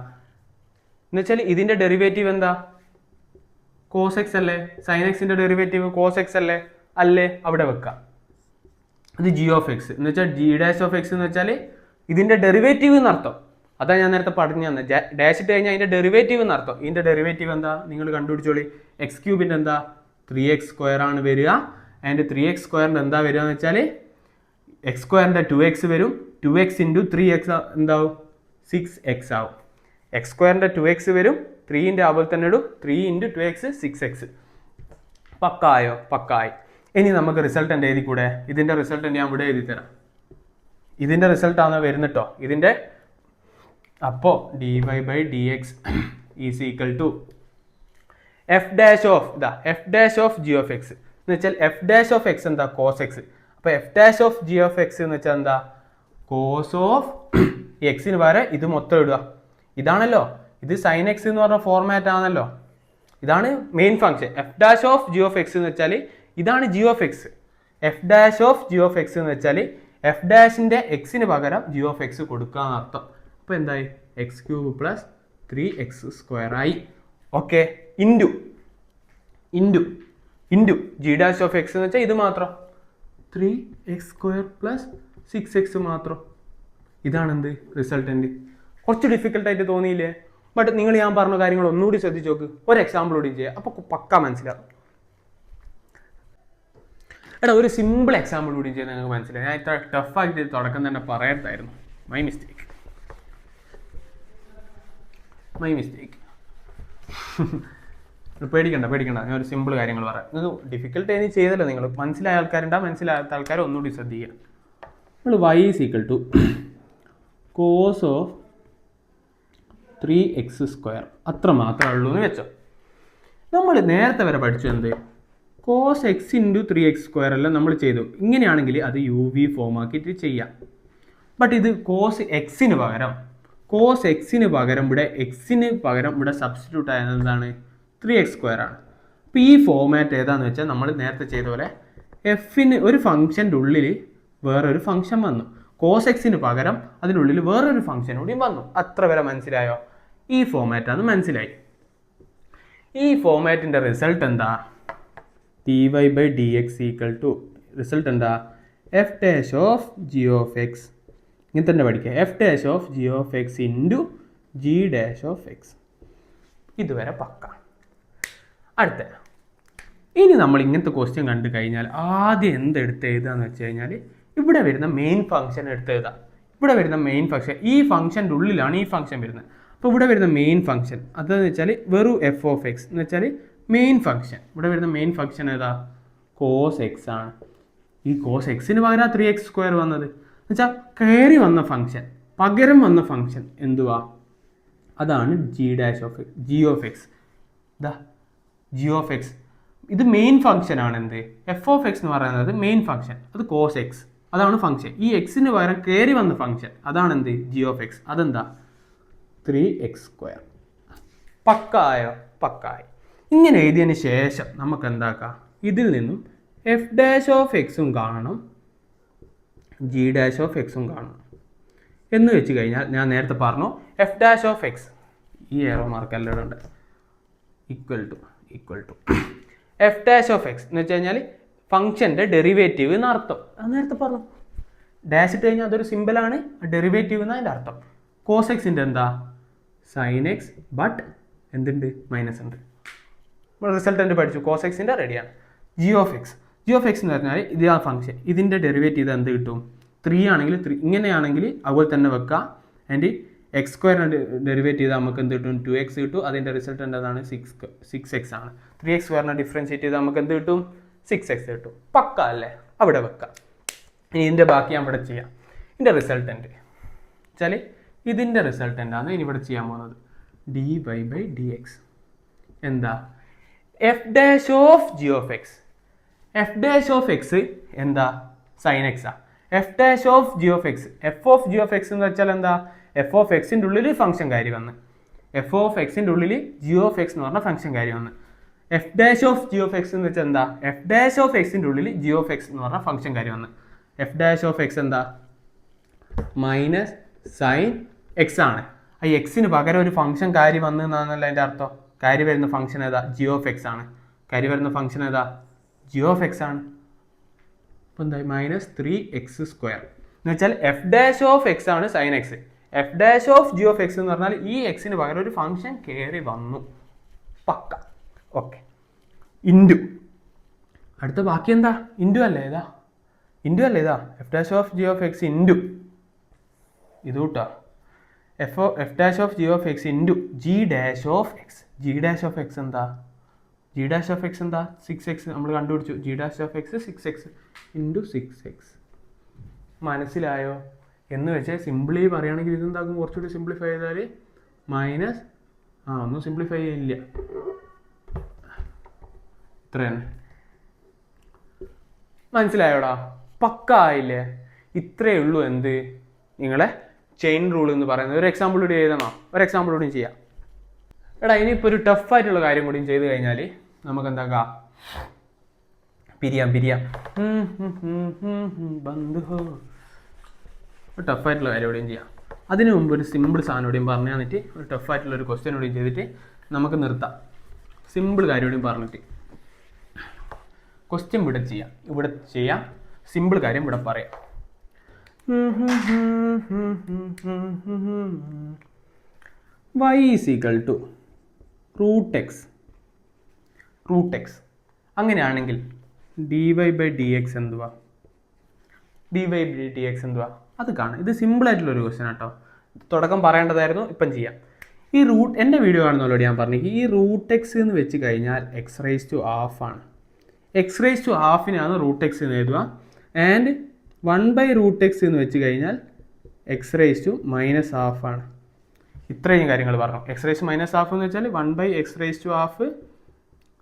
എന്ന് വെച്ചാൽ ഇതിൻ്റെ ഡെറിവേറ്റീവ് എന്താ? കോസ് എക്സ് അല്ലേ? സൈൻ എക്സിൻ്റെ ഡെറിവേറ്റീവ് കോസ് എക്സ് അല്ലേ? അവിടെ വെക്കാം. അത് ജി ഓഫ് എക്സ് എന്ന് വെച്ചാൽ ജി ഡാഷ് ഓഫ് എക്സ് എന്ന് വെച്ചാൽ ഇതിൻ്റെ ഡെറിവേറ്റീവ് എന്നർത്ഥം. അതാണ് ഞാൻ നേരത്തെ പറഞ്ഞു തന്നെ. ഡാഷ് ഇട്ട് കഴിഞ്ഞാൽ അതിൻ്റെ ഡെറിവേറ്റീവ് എന്നർത്ഥം. ഇതിൻ്റെ ഡെറിവേറ്റീവ് എന്താ നിങ്ങൾ കണ്ടുപിടിച്ചോളി. എക്സ് ക്യൂബിൻ്റെ എന്താ 3x² ആണ് വരിക. അതിൻ്റെ 3x² എന്താ വരിക എന്ന് വെച്ചാൽ x² 2x വരും. 2x ഇൻറ്റു 3x എന്താവും? 6x ആവും. x² 2x വരും. 3 അതുപോലെ തന്നെ ഇടും. 3 ഇൻറ്റു 2x 6x. പക്കായി. ഇനി നമുക്ക് റിസൾട്ടൻ്റ് എഴുതി കൂടെ? ഇതിൻ്റെ റിസൾട്ടൻ്റ് ഞാൻ ഇവിടെ എഴുതി തരാം. ഇതിൻ്റെ റിസൾട്ടാണ് വരുന്നിട്ടോ ഇതിൻ്റെ. അപ്പോൾ dy/dx is equal to f dash of g of x എന്ന് വെച്ചാൽ എഫ് ഡാഷ് ഓഫ് എക്സ് എന്താ? Cos x. അപ്പോൾ f dash of g of x എന്ന് വെച്ചാൽ എന്താ? കോസ് ഓഫ് എക്സിന് പകരം ഇത് മൊത്തം ഇടുക. ഇതാണല്ലോ ഇത് സൈൻ എക്സ് എന്ന് പറഞ്ഞ ഫോർമാറ്റ് ആണല്ലോ. ഇതാണ് main function. F dash of g of x എന്ന് വെച്ചാൽ ഇതാണ് G of x. F dash of g of x എന്ന് വെച്ചാൽ എഫ് ഡാഷിൻ്റെ എക്സിന് പകരം ജി ഓഫ് എക്സ് കൊടുക്കുക എന്നർത്ഥം. അപ്പോൾ എന്തായി? എക്സ് ക്യൂബ് പ്ലസ് 3x² ആയി. Okay, into G dash of x എന്ന് വെച്ചാൽ ഇത് മാത്രം 3x² പ്ലസ് 6x മാത്രം. ഇതാണെന്ത് റിസൾട്ടൻ്റ്. കുറച്ച് ഡിഫിക്കൽട്ടായിട്ട് തോന്നിയില്ലേ? ബട്ട് നിങ്ങൾ ഞാൻ പറഞ്ഞ കാര്യങ്ങൾ ഒന്നുകൂടി ശ്രദ്ധിച്ച് നോക്ക്. ഒരു എക്സാമ്പിൾ കൂടി ചെയ്യുക, അപ്പോൾ പക്കാ മനസ്സിലാവും. ഒരു സിമ്പിൾ എക്സാമ്പിൾ കൂടി ചെയ്യാൻ നിങ്ങൾക്ക് മനസ്സിലായി. ഞാൻ ഇത്ര ടഫായിട്ട് തുടക്കം തന്നെ പറയത്തായിരുന്നു. My mistake. പേടിക്കണ്ട. ഞാൻ ഒരു സിമ്പിൾ കാര്യങ്ങൾ പറയാം. നിങ്ങൾക്ക് ഡിഫിക്കൽട്ട് ഇനി ചെയ്തല്ലോ. നിങ്ങൾ മനസ്സിലായ ആൾക്കാരുണ്ടാവും, മനസ്സിലാകാത്ത ആൾക്കാർ ഒന്നുകൂടി ശ്രദ്ധിക്കുക. നമ്മൾ y is equal to cos of 3x². അത്ര മാത്രമേ ഉള്ളൂ എന്ന് വെച്ചോ. നമ്മൾ നേരത്തെ വരെ പഠിച്ചു എന്ത്? കോസ് എക്സ് ഇൻറ്റു 3x² എല്ലാം നമ്മൾ ചെയ്തു. ഇങ്ങനെയാണെങ്കിൽ അത് യു വി ഫോം ആക്കിയിട്ട് ചെയ്യാം. ബട്ട് ഇത് കോസ് എക്സിന് പകരം ഇവിടെ സബ്സ്റ്റിറ്റ്യൂട്ട് ആയത് എന്താണ്? 3x² ആണ്. അപ്പോൾ ഈ ഫോമാറ്റ് ഏതാണെന്ന് വെച്ചാൽ നമ്മൾ നേരത്തെ ചെയ്ത പോലെ എഫിന് ഒരു ഫംഗ്ഷൻ്റെ ഉള്ളിൽ വേറൊരു ഫംഗ്ഷൻ വന്നു. കോസ് എക്സിന് പകരം അതിനുള്ളിൽ വേറൊരു ഫംഗ്ഷൻ കൂടി വന്നു. അത്ര വരെ മനസ്സിലായോ? ഈ ഫോമാറ്റാണ് മനസ്സിലായി. ഈ ഫോമാറ്റിൻ്റെ റിസൾട്ട് എന്താ? dy/dx ഈക്വൽ ടു റിസൾട്ട് എന്താ? F dash of g of X ഇങ്ങനെ തന്നെ പഠിക്കുക. F dash of g of X into G dash of X. ഇതുവരെ പക്ക. അടുത്ത ഇനി നമ്മൾ ഇങ്ങനത്തെ ക്വസ്റ്റ്യൻ കണ്ടു കഴിഞ്ഞാൽ ആദ്യം എന്തെടുത്ത് എഴുതുകയെന്ന് വെച്ച് കഴിഞ്ഞാൽ ഇവിടെ വരുന്ന മെയിൻ ഫംഗ്ഷൻ എടുത്ത് എഴുതാം. ഇവിടെ വരുന്ന മെയിൻ ഫംഗ്ഷൻ ഈ ഫംഗ്ഷൻ്റെ ഉള്ളിലാണ് ഈ ഫംഗ്ഷൻ വരുന്നത്. അപ്പോൾ ഇവിടെ വരുന്ന മെയിൻ ഫംഗ്ഷൻ അതെന്ന് വെച്ചാൽ വെറും എഫ് ഓഫ് എക്സ് എന്ന് വെച്ചാൽ മെയിൻ ഫംഗ്ഷൻ. ഇവിടെ വരുന്ന മെയിൻ ഫംഗ്ഷൻ ഏതാ? കോസ് എക്സ് ആണ്. ഈ കോസ് എക്സിന് പകരം 3x² വന്നത് എന്ന് വെച്ചാൽ കയറി വന്ന ഫംഗ്ഷൻ, പകരം വന്ന ഫംഗ്ഷൻ എന്തുവാ? അതാണ് G dash of X, G of X. ഇതാ ജി ഓഫ് എക്സ്. ഇത് മെയിൻ ഫംഗ്ഷൻ ആണ്. എന്ത്? എഫ് ഓഫ് എക്സ് എന്ന് പറയുന്നത് മെയിൻ ഫംഗ്ഷൻ, അത് കോസ് എക്സ്, അതാണ് ഫംഗ്ഷൻ. ഈ എക്സിന് പകരം കയറി വന്ന ഫംഗ്ഷൻ അതാണ് എന്ത്? G of X. അതെന്താ? 3x². പക്കായോ? പക്കായി. ഇങ്ങനെ എഴുതിയതിന് ശേഷം നമുക്ക് എന്താക്കാം? ഇതിൽ നിന്നും എഫ് ഡാഷ് ഓഫ് എക്സും കാണണം, ജി ഡാഷ് ഓഫ് എക്സും കാണണം എന്ന് വെച്ച് കഴിഞ്ഞാൽ ഞാൻ നേരത്തെ പറഞ്ഞു എഫ് ഡാഷ് ഓഫ് എക്സ്, ഈ ഏറോ മാർക്ക് എല്ലാം ഉണ്ട്, equal to f dash of x എന്ന് വെച്ച് കഴിഞ്ഞാൽ ഫംഗ്ഷൻ്റെ ഡെറിവേറ്റീവ് എന്ന് അർത്ഥം. അത് നേരത്തെ പറഞ്ഞു. ഡാഷ് ഇട്ട് കഴിഞ്ഞാൽ അതൊരു സിമ്പിളാണ്, ഡെറിവേറ്റീവ് എന്ന് അതിൻ്റെ അർത്ഥം. കോസ് എക്സിൻ്റെ എന്താ? സൈൻ എക്സ്, ബട്ട് എന്തുണ്ട്? മൈനസ് ഉണ്ട്. നമ്മൾ റിസൾട്ടൻ്റ് പഠിച്ചു. കോസ് എക്സിൻ്റെ റെഡിയാണ്. ജി ഓഫ് എക്സ് എന്ന് പറഞ്ഞാൽ ഇത് ആ ഫംഗ്ഷൻ, ഇതിൻ്റെ ഡെറിവേറ്റീവ് എന്ത് കിട്ടും? 3 ആണെങ്കിൽ 3, ഇങ്ങനെയാണെങ്കിൽ അതുപോലെ തന്നെ വെക്കുക. ആൻഡ് x² ഡെറിവേറ്റ് ചെയ്താൽ നമുക്ക് എന്ത് കിട്ടും? 2x കിട്ടും. അതിൻ്റെ റിസൾട്ട് എന്താണ്? 6x ആണ്. 3x² ഡിഫറൻഷ്യേറ്റ് ചെയ്താൽ നമുക്ക് എന്ത് കിട്ടും? 6x കിട്ടും. പക്ക അല്ലേ? അവിടെ വെക്കാം. ഇനി ഇതിൻ്റെ ബാക്കി ഞാൻ ഇവിടെ ചെയ്യാം. ഇതിൻ്റെ റിസൾട്ടൻ്റ് വെച്ചാൽ ഇതിൻ്റെ റിസൾട്ടൻ്റാണ് ഇനി ഇവിടെ ചെയ്യാൻ പോകുന്നത്. dy/dx എന്താ? F dash of g of x. F dash of x എന്താ? സൈൻ എക്സാ. F dash of g of x, f of g of x എന്ന് വെച്ചാൽ എന്താ? എഫ് ഓഫ് എക്സിൻ്റെ ഉള്ളിൽ ഫംഗ്ഷൻ കാര്യം വന്ന്, എഫ് ഓഫ് എക്സിൻ്റെ ഉള്ളിൽ ജി ഓഫ് എക്സ് എന്ന് പറഞ്ഞ ഫംഗ്ഷൻ കാര്യം വന്ന്. F dash of g of x എന്ന് വെച്ചാൽ എന്താ? എഫ് ഡാഷ് ഓഫ് എക്സിൻ്റെ ഉള്ളിൽ ജി ഓഫ് എക്സ് എന്ന് പറഞ്ഞ ഫംഗ്ഷൻ കാര്യം വന്ന്. എഫ് ഡാഷ് ഓഫ് എക്സ് എന്താ? മൈനസ് സൈൻ എക്സ് ആണ്. ആ എക്സിന് പകരം ഒരു ഫംഗ്ഷൻ കാര്യം വന്നു എന്നാണല്ലോ അതിൻ്റെ അർത്ഥം. കാര്യം വരുന്ന ഫംഗ്ഷൻ ഏതാ? ജി ഓഫ് എക്സ് ആണ്. കാര്യം വരുന്ന ഫംഗ്ഷൻ ഏതാ? ജി ഓഫ് എക്സ് ആണ്. അപ്പോൾ എന്തായി? മൈനസ് 3x² എന്ന് വെച്ചാൽ എഫ് ഡാഷ് ഓഫ് എക്സ് ആണ് sine x. F dash of g of x എന്ന് പറഞ്ഞാൽ ഈ എക്സിന് പകരം ഒരു ഫംഗ്ഷൻ കയറി വന്നു. പക്ക. ഓക്കെ. ഇൻറ്റു അടുത്ത ബാക്കി എന്താ? ഇൻറ്റു അല്ലേ ഇതാ? ഇൻറ്റു അല്ലേ ഇതാ? F dash of g of X into ഇത് കൂട്ടാ F dash of g of X into G dash of X. G dash of x എന്താ? ജി ഡാഷ് ഓഫ് എക്സ് എന്താ? 6x നമ്മൾ കണ്ടുപിടിച്ചു. G dash of X 6x into 6x. മനസ്സിലായോ? എന്ന് വെച്ചാൽ സിംപ്ലി പറയുകയാണെങ്കിൽ ഇതെന്താക്കും? കുറച്ചുകൂടി സിംപ്ലിഫൈ ചെയ്താൽ മൈനസ് ഒന്നും സിംപ്ലിഫൈ ചെയ്യില്ല, ഇത്ര തന്നെ. മനസ്സിലായോടാ? പക്ക ആയില്ലേ? ഇത്രയേ ഉള്ളൂ. എന്ത്? നിങ്ങളെ ചെയിൻ റൂൾ എന്ന് പറയുന്നത്. ഒരു എക്സാമ്പിൾ കൂടി എഴുതണോ? ഒരു എക്സാമ്പിൾ കൂടി ചെയ്യാം. എടാ ഇനിയിപ്പോൾ ഒരു ടഫായിട്ടുള്ള കാര്യം കൂടിയും ചെയ്ത് കഴിഞ്ഞാൽ നമുക്ക് എന്താക്കാം? പിരിയാം. ബന്ധു ടഫായിട്ടുള്ള കാര്യം കൂടിയും ചെയ്യാം. അതിന് മുമ്പ് ഒരു സിമ്പിൾ സാധനം കൂടിയും പറഞ്ഞു തന്നിട്ട് ഒരു ടഫായിട്ടുള്ള ഒരു ക്വസ്റ്റ്യൻ കൂടിയും ചെയ്തിട്ട് നമുക്ക് നിർത്താം. സിമ്പിൾ കാര്യം കൂടിയും പറഞ്ഞിട്ട് ക്വസ്റ്റ്യൻ ഇവിടെ ചെയ്യാം. സിമ്പിൾ കാര്യം ഇവിടെ പറയാം. y is equal to root x. അങ്ങനെയാണെങ്കിൽ dy/dx എന്തുവാ? dy/dx എന്തുവാ? അത് കാണാം. ഇത് സിമ്പിൾ ആയിട്ടുള്ള ഒരു ക്വസ്റ്റ്യൻ ആട്ടോ. തുടക്കം പറയേണ്ടതായിരുന്നു, ഇപ്പം ചെയ്യാം. ഈ എൻ്റെ വീഡിയോ കാണുന്നതോട് ഞാൻ പറഞ്ഞു, ഈ റൂട്ട് എക്സ് എന്ന് വെച്ച് കഴിഞ്ഞാൽ x⁻½ ആണ്. x⁻½ റൂട്ട് എക്സ് എന്ന് എഴുതുക. ആൻഡ് 1/√x എന്ന് വെച്ച് കഴിഞ്ഞാൽ x⁻−½ ആണ്. ഇത്രയും കാര്യങ്ങൾ പറഞ്ഞു. x⁻−½ എന്ന് വെച്ചാൽ 1/x⁻².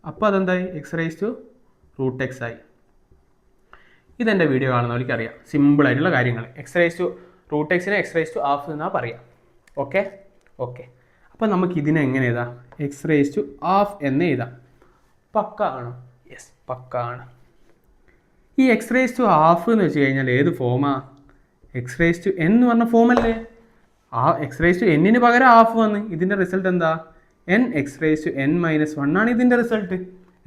അപ്പോൾ അതെന്തായി? x⁻√x ആയി. ഇതെൻ്റെ വീഡിയോ കാണുന്നവർക്ക് അറിയാം. സിമ്പിളായിട്ടുള്ള കാര്യങ്ങൾ. x⁻√xനെ x⁻½ എന്നാണ് പറയാം. ഓക്കെ. അപ്പോൾ നമുക്ക് ഇതിനെ എങ്ങനെ എഴുതാം? x⁻½ എന്ന് എഴുതാം. പക്ക ആണോ? യെസ്, പക്ക ആണ്. ഈ x⁻½ എന്ന് വെച്ച് കഴിഞ്ഞാൽ ഏത് ഫോമാ? x⁻n എന്ന് പറഞ്ഞ ഫോമല്ലേ? ആ x⁻n പകരം ഹാഫ് വന്ന് ഇതിൻ്റെ റിസൾട്ട് എന്താ? n(x⁻n−1) ആണ് ഇതിൻ്റെ റിസൾട്ട്.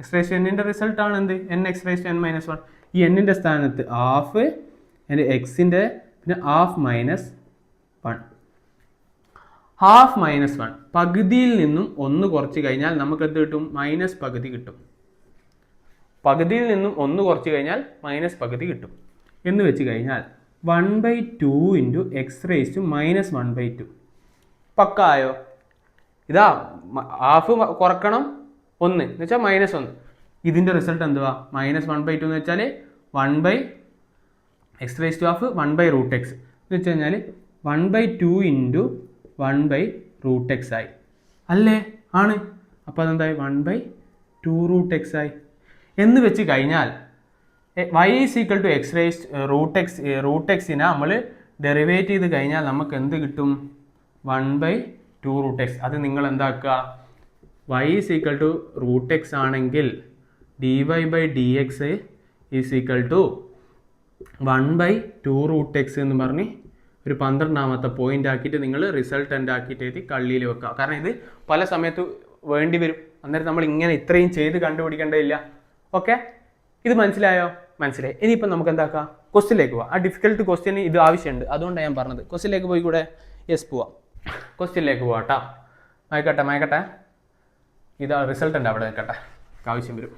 x⁻n റിസൾട്ട് ആണ് എന്ത്? n(x⁻n−1). ഈ n സ്ഥാനത്ത് ഹാഫ്, എൻ്റെ എക്സിൻ്റെ പിന്നെ ഹാഫ് മൈനസ് 1. ഹാഫ് മൈനസ് 1 പകുതിയിൽ നിന്നും 1 കുറച്ച് കഴിഞ്ഞാൽ നമുക്ക് എന്ത് കിട്ടും? മൈനസ് പകുതി കിട്ടും. പകുതിയിൽ നിന്നും 1 കുറച്ച് കഴിഞ്ഞാൽ മൈനസ് പകുതി കിട്ടും എന്ന് വെച്ച് കഴിഞ്ഞാൽ 1/2 into x raise to minus 1/2 പക്കായോ? ഇതാ ഹാഫ് കുറക്കണം 1 എന്ന് വെച്ചാൽ മൈനസ് 1. ഇതിൻ്റെ റിസൾട്ട് എന്തുവാ? മൈനസ് 1/2 എന്ന് വെച്ചാൽ 1 X raise to half 1/√x എന്ന് വെച്ച് കഴിഞ്ഞാൽ 1/2 ഇൻറ്റു 1/√x ആയി അല്ലേ? ആണ്. അപ്പോൾ അതെന്തായി? 1/2√x ആയി എന്ന് വെച്ച് കഴിഞ്ഞാൽ y is equal to x raise √x നമ്മൾ ഡെറിവേറ്റ് ചെയ്ത് കഴിഞ്ഞാൽ നമുക്ക് എന്ത് കിട്ടും? 1/2√x. അത് നിങ്ങൾ എന്താക്കുക? y is equal to √x ആണെങ്കിൽ dy/dx is equal to 1/2√x എന്ന് പറഞ്ഞ് ഒരു 12ാമത്തെ പോയിന്റ് ആക്കിയിട്ട് നിങ്ങൾ റിസൾട്ടൻ്റ് ആക്കിയിട്ട് എഴുതി കള്ളിയിൽ വെക്കുക. കാരണം ഇത് പല സമയത്ത് വേണ്ടി വരും. അന്നേരം നമ്മൾ ഇങ്ങനെ ഇത്രയും ചെയ്ത് കണ്ടുപിടിക്കേണ്ടതില്ല. ഓക്കെ, ഇത് മനസ്സിലായോ? മനസ്സിലായി. ഇനിയിപ്പം നമുക്ക് എന്താക്കാം? ക്വസ്റ്റ്യനിലേക്ക് പോവാം. ആ ഡിഫിക്കൽട്ട് ക്വസ്റ്റ്യന് ഇത് ആവശ്യമുണ്ട്, അതുകൊണ്ടാണ് ഞാൻ പറഞ്ഞത്. ക്വസ്റ്റ്യനിലേക്ക് പോയി കൂടെ? യെസ്, പോവാം. ക്വസ്റ്റ്യനിലേക്ക് പോവാം കേട്ടോ. മയക്കട്ടെ. ഇതാ റിസൾട്ടൻ്റ് അവിടെ നിൽക്കട്ടെ, ആവശ്യം വരും.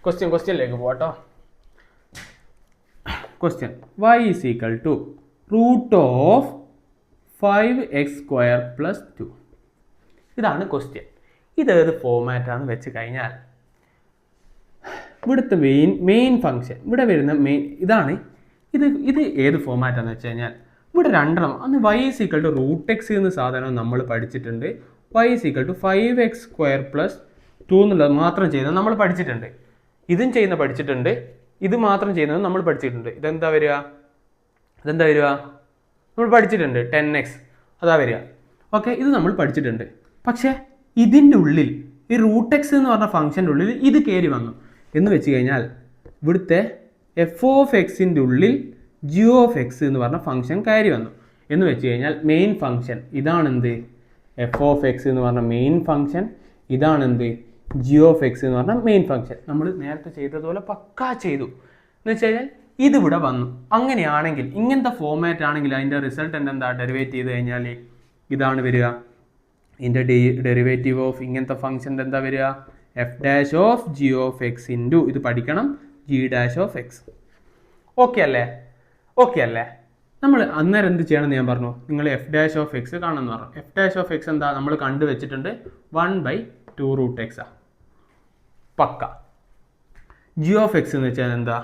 ക്വസ്റ്റ്യനിലേക്ക് പോവാം കേട്ടോ. Question y is equal to √5x² + 2. ഇതാണ് ക്വസ്റ്റ്യൻ. ഇതേത് ഫോമാറ്റാന്ന് വെച്ച് കഴിഞ്ഞാൽ ഇവിടുത്തെ മെയിൻ ഫംഗ്ഷൻ ഇവിടെ വരുന്ന ഇതാണ്. ഇത് ഏത് ഫോമാറ്റാന്ന് വെച്ച് കഴിഞ്ഞാൽ ഇവിടെ രണ്ടെണ്ണം അന്ന് y is equal to √x എന്ന സാധനം നമ്മൾ പഠിച്ചിട്ടുണ്ട്. y is equal to 5x² + 2 എന്നുള്ളത് മാത്രം ചെയ്യുന്നത് നമ്മൾ പഠിച്ചിട്ടുണ്ട്. ഇതും ചെയ്യുന്ന പഠിച്ചിട്ടുണ്ട്, ഇത് മാത്രം ചെയ്യുന്നത് നമ്മൾ പഠിച്ചിട്ടുണ്ട്. ഇതെന്താ വരിക? നമ്മൾ പഠിച്ചിട്ടുണ്ട് 10x അതാ വരിക. ഓക്കെ, ഇത് നമ്മൾ പഠിച്ചിട്ടുണ്ട്. പക്ഷേ ഇതിൻ്റെ ഉള്ളിൽ ഈ √x എന്ന് പറഞ്ഞ ഫംഗ്ഷൻ്റെ ഉള്ളിൽ ഇത് കയറി വന്നു എന്ന് വെച്ച് കഴിഞ്ഞാൽ ഇവിടുത്തെ f(x)ൻ്റെ ഉള്ളിൽ g(x) എന്ന് പറഞ്ഞ ഫംഗ്ഷൻ കയറി വന്നു എന്ന് വെച്ച് കഴിഞ്ഞാൽ മെയിൻ ഫംഗ്ഷൻ ഇതാണെന്ത്? f(x) എന്ന് പറഞ്ഞ മെയിൻ ഫംഗ്ഷൻ ഇതാണെന്ത്? g(x) എന്ന് പറഞ്ഞ മെയിൻ ഫംഗ്ഷൻ. നമ്മൾ നേരത്തെ ചെയ്തതുപോലെ പക്കാ ചെയ്തു എന്ന് വെച്ച് കഴിഞ്ഞാൽ ഇതിവിടെ വന്നു. അങ്ങനെയാണെങ്കിൽ ഇങ്ങനത്തെ ഫോമാറ്റ് ആണെങ്കിൽ അതിൻ്റെ റിസൾട്ടൻ്റ് എന്താ? ഡെറിവേറ്റ് ചെയ്ത് കഴിഞ്ഞാൽ ഇതാണ് വരിക. ഇതിൻ്റെ ഡെറിവേറ്റീവ് ഓഫ് ഇങ്ങനത്തെ ഫംഗ്ഷൻ്റെ എന്താ വരിക? f(g(x) ഇൻറ്റു ഇത് പഠിക്കണം g'(x). ഓക്കെ അല്ലേ? നമ്മൾ അന്നേരം എന്ത് ചെയ്യണമെന്ന് ഞാൻ പറഞ്ഞു. നിങ്ങൾ f'(x) കാണുമെന്ന് പറഞ്ഞു. f'(x) എന്താ? നമ്മൾ കണ്ടുവച്ചിട്ടുണ്ട് 1/2√x പക്ക. g(x) എന്ന് വെച്ചാൽ എന്താ?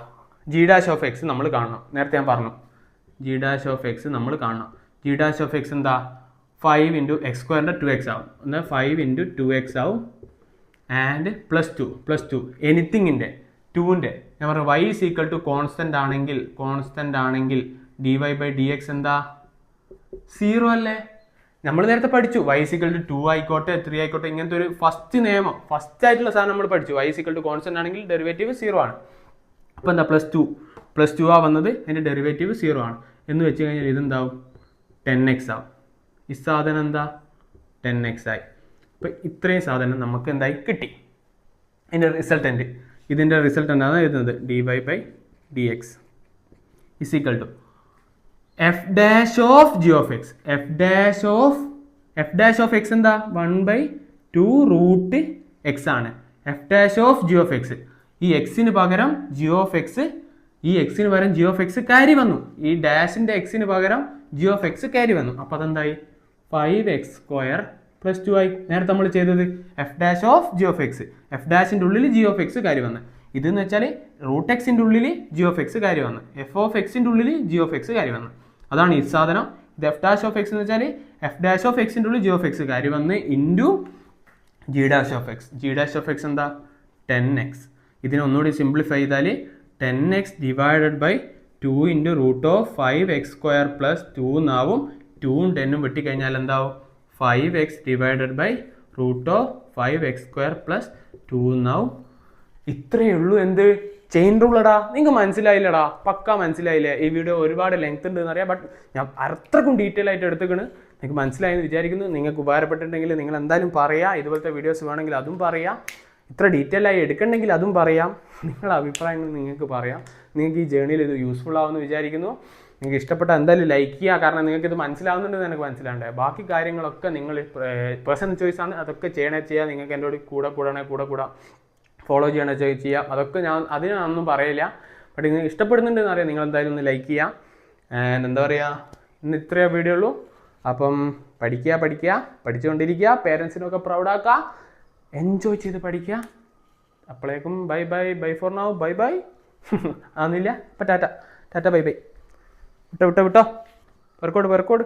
g'(x) നമ്മൾ കാണണം. നേരത്തെ ഞാൻ പറഞ്ഞു g'(x) നമ്മൾ കാണണം. g'(x) എന്താ? 5 ഇൻറ്റു x² 2x ആവും. എന്നാൽ 5 ഇൻറ്റു 2x ആവും ആൻഡ് +2 എനിത്തിങ്ങിൻ്റെ 2ൻ്റെ ഞാൻ പറഞ്ഞു y is equal to constant ആണെങ്കിൽ dy/dx എന്താ? 0 അല്ലേ? നമ്മൾ നേരത്തെ പഠിച്ചു y ഈസ് ഈക്വൽ ടു 2 ആയിക്കോട്ടെ 3 ആയിക്കോട്ടെ ഇങ്ങനത്തെ ഒരു ഫസ്റ്റ് ആയിട്ടുള്ള സാധനം നമ്മൾ പഠിച്ചു. y is equal to constant ആണെങ്കിൽ ഡെറിവേറ്റീവ് 0 ആണ്. അപ്പോൾ എന്താ? +2 ആ വന്നത്, അതിൻ്റെ ഡെറിവേറ്റീവ് 0 ആണ് എന്ന് വെച്ച് കഴിഞ്ഞാൽ ഇതെന്താവും? 10x ആവും. ഈ സാധനം എന്താ? 10x ആയി. അപ്പോൾ ഇത്രയും സാധനം നമുക്ക് എന്തായി കിട്ടി. ഇതിൻ്റെ റിസൾട്ടൻ്റ് എന്താണ് എഴുതുന്നത്? dy/dx is equal to f'(g(x). f'(x) എന്താ? 1/2√x ആണ്. f'(g(x). ഈ എക്സിന് പകരം g(x) കയറി വന്നു. ഈ ഡാഷിൻ്റെ എക്സിന് പകരം g(x) കയറി വന്നു. അപ്പോൾ അതെന്തായി? 5x² + 2 ആയി. നേരത്തെ നമ്മൾ ചെയ്തത് f'(g(x). f'(ൻ്റെ ഉള്ളിൽ g(x) കയറി വന്ന്. ഇതെന്ന് വെച്ചാൽ √x-ൻ്റെ ഉള്ളിൽ g(x) കയറി വന്ന്. f(x)ൻ്റെ ഉള്ളിൽ g(x) കയറി വന്ന്. അതാണ് ഈ സാധനം. ഇത് f'(x) എന്ന് വെച്ചാൽ f'(x)ൻ്റെ ഉള്ളിൽ g(x) കയറി വന്ന് ഇൻറ്റു g'(x). g'(x) എന്താ? 10x. ഇതിനെ ഒന്നുകൂടി സിംപ്ലിഫൈ ചെയ്താൽ 10x divided by 2 into √5x² + 2 എന്നാവും. 2ഉം 10ഉം വെട്ടിക്കഴിഞ്ഞാൽ എന്താവും? 5x ഡിവൈഡഡ് ബൈ √5x² + 2 എന്നാവും. ഇത്രയേ ഉള്ളൂ. എന്ത്? ചെയിൻ റൂളടാ. നിങ്ങൾക്ക് മനസ്സിലായില്ലടാ? പക്കാ മനസ്സിലായില്ലേ? ഈ വീഡിയോ ഒരുപാട് ലെങ്ത് ഉണ്ട് എന്നറിയാം, ബട്ട് ഞാൻ അത്രക്കും ഡീറ്റെയിൽ ആയിട്ട് എടുത്തേക്കണ്. നിങ്ങൾക്ക് മനസ്സിലായെന്ന് വിചാരിക്കുന്നു. നിങ്ങൾക്ക് ഉപകാരപ്പെട്ടിട്ടുണ്ടെങ്കിൽ നിങ്ങൾ എന്തായാലും പറയുക. ഇതുപോലത്തെ വീഡിയോസ് വേണമെങ്കിൽ അതും പറയുക. ഇത്ര ഡീറ്റെയിൽ ആയി എടുക്കണമെങ്കിൽ അതും പറയാം. നിങ്ങളുടെ അഭിപ്രായങ്ങൾ നിങ്ങൾക്ക് പറയാം. നിങ്ങൾക്ക് ഈ ജേണിയിൽ ഇത് യൂസ്ഫുൾ ആവുമെന്ന് വിചാരിക്കുന്നു. നിങ്ങൾക്ക് ഇഷ്ടപ്പെട്ട എന്തായാലും ലൈക്ക് ചെയ്യുക. കാരണം നിങ്ങൾക്ക് ഇത് മനസ്സിലാവുന്നുണ്ടെന്ന് എനിക്ക് മനസ്സിലാവണ്ടേ. ബാക്കി കാര്യങ്ങളൊക്കെ നിങ്ങൾ പേഴ്സണൽ ചോയ്സാണ്. അതൊക്കെ ചെയ്യുക. നിങ്ങൾക്ക് എൻ്റെ കൂടെ ഫോളോ ചെയ്യണ ചെയ്യാം. അതൊക്കെ അതിനൊന്നും പറയില്ല. ബട്ട് നിങ്ങൾക്ക് ഇഷ്ടപ്പെടുന്നുണ്ടെന്ന് അറിയാം. നിങ്ങൾ എന്തായാലും ഒന്ന് ലൈക്ക് ചെയ്യുക. ആൻഡ് എന്താ പറയുക, ഇന്ന് ഇത്രയേ വീഡിയോ ഉള്ളൂ. അപ്പം പഠിച്ചുകൊണ്ടിരിക്കുക. പേരൻസിനൊക്കെ പ്രൗഡാക്കുക. എൻജോയ് ചെയ്ത് പഠിക്കുക. അപ്പോഴേക്കും ബൈ ഫോർ നൗ. ബൈ ആന്നില്ല. അപ്പം ടാറ്റ ബൈ. വിട്ടോ. വർക്കോട്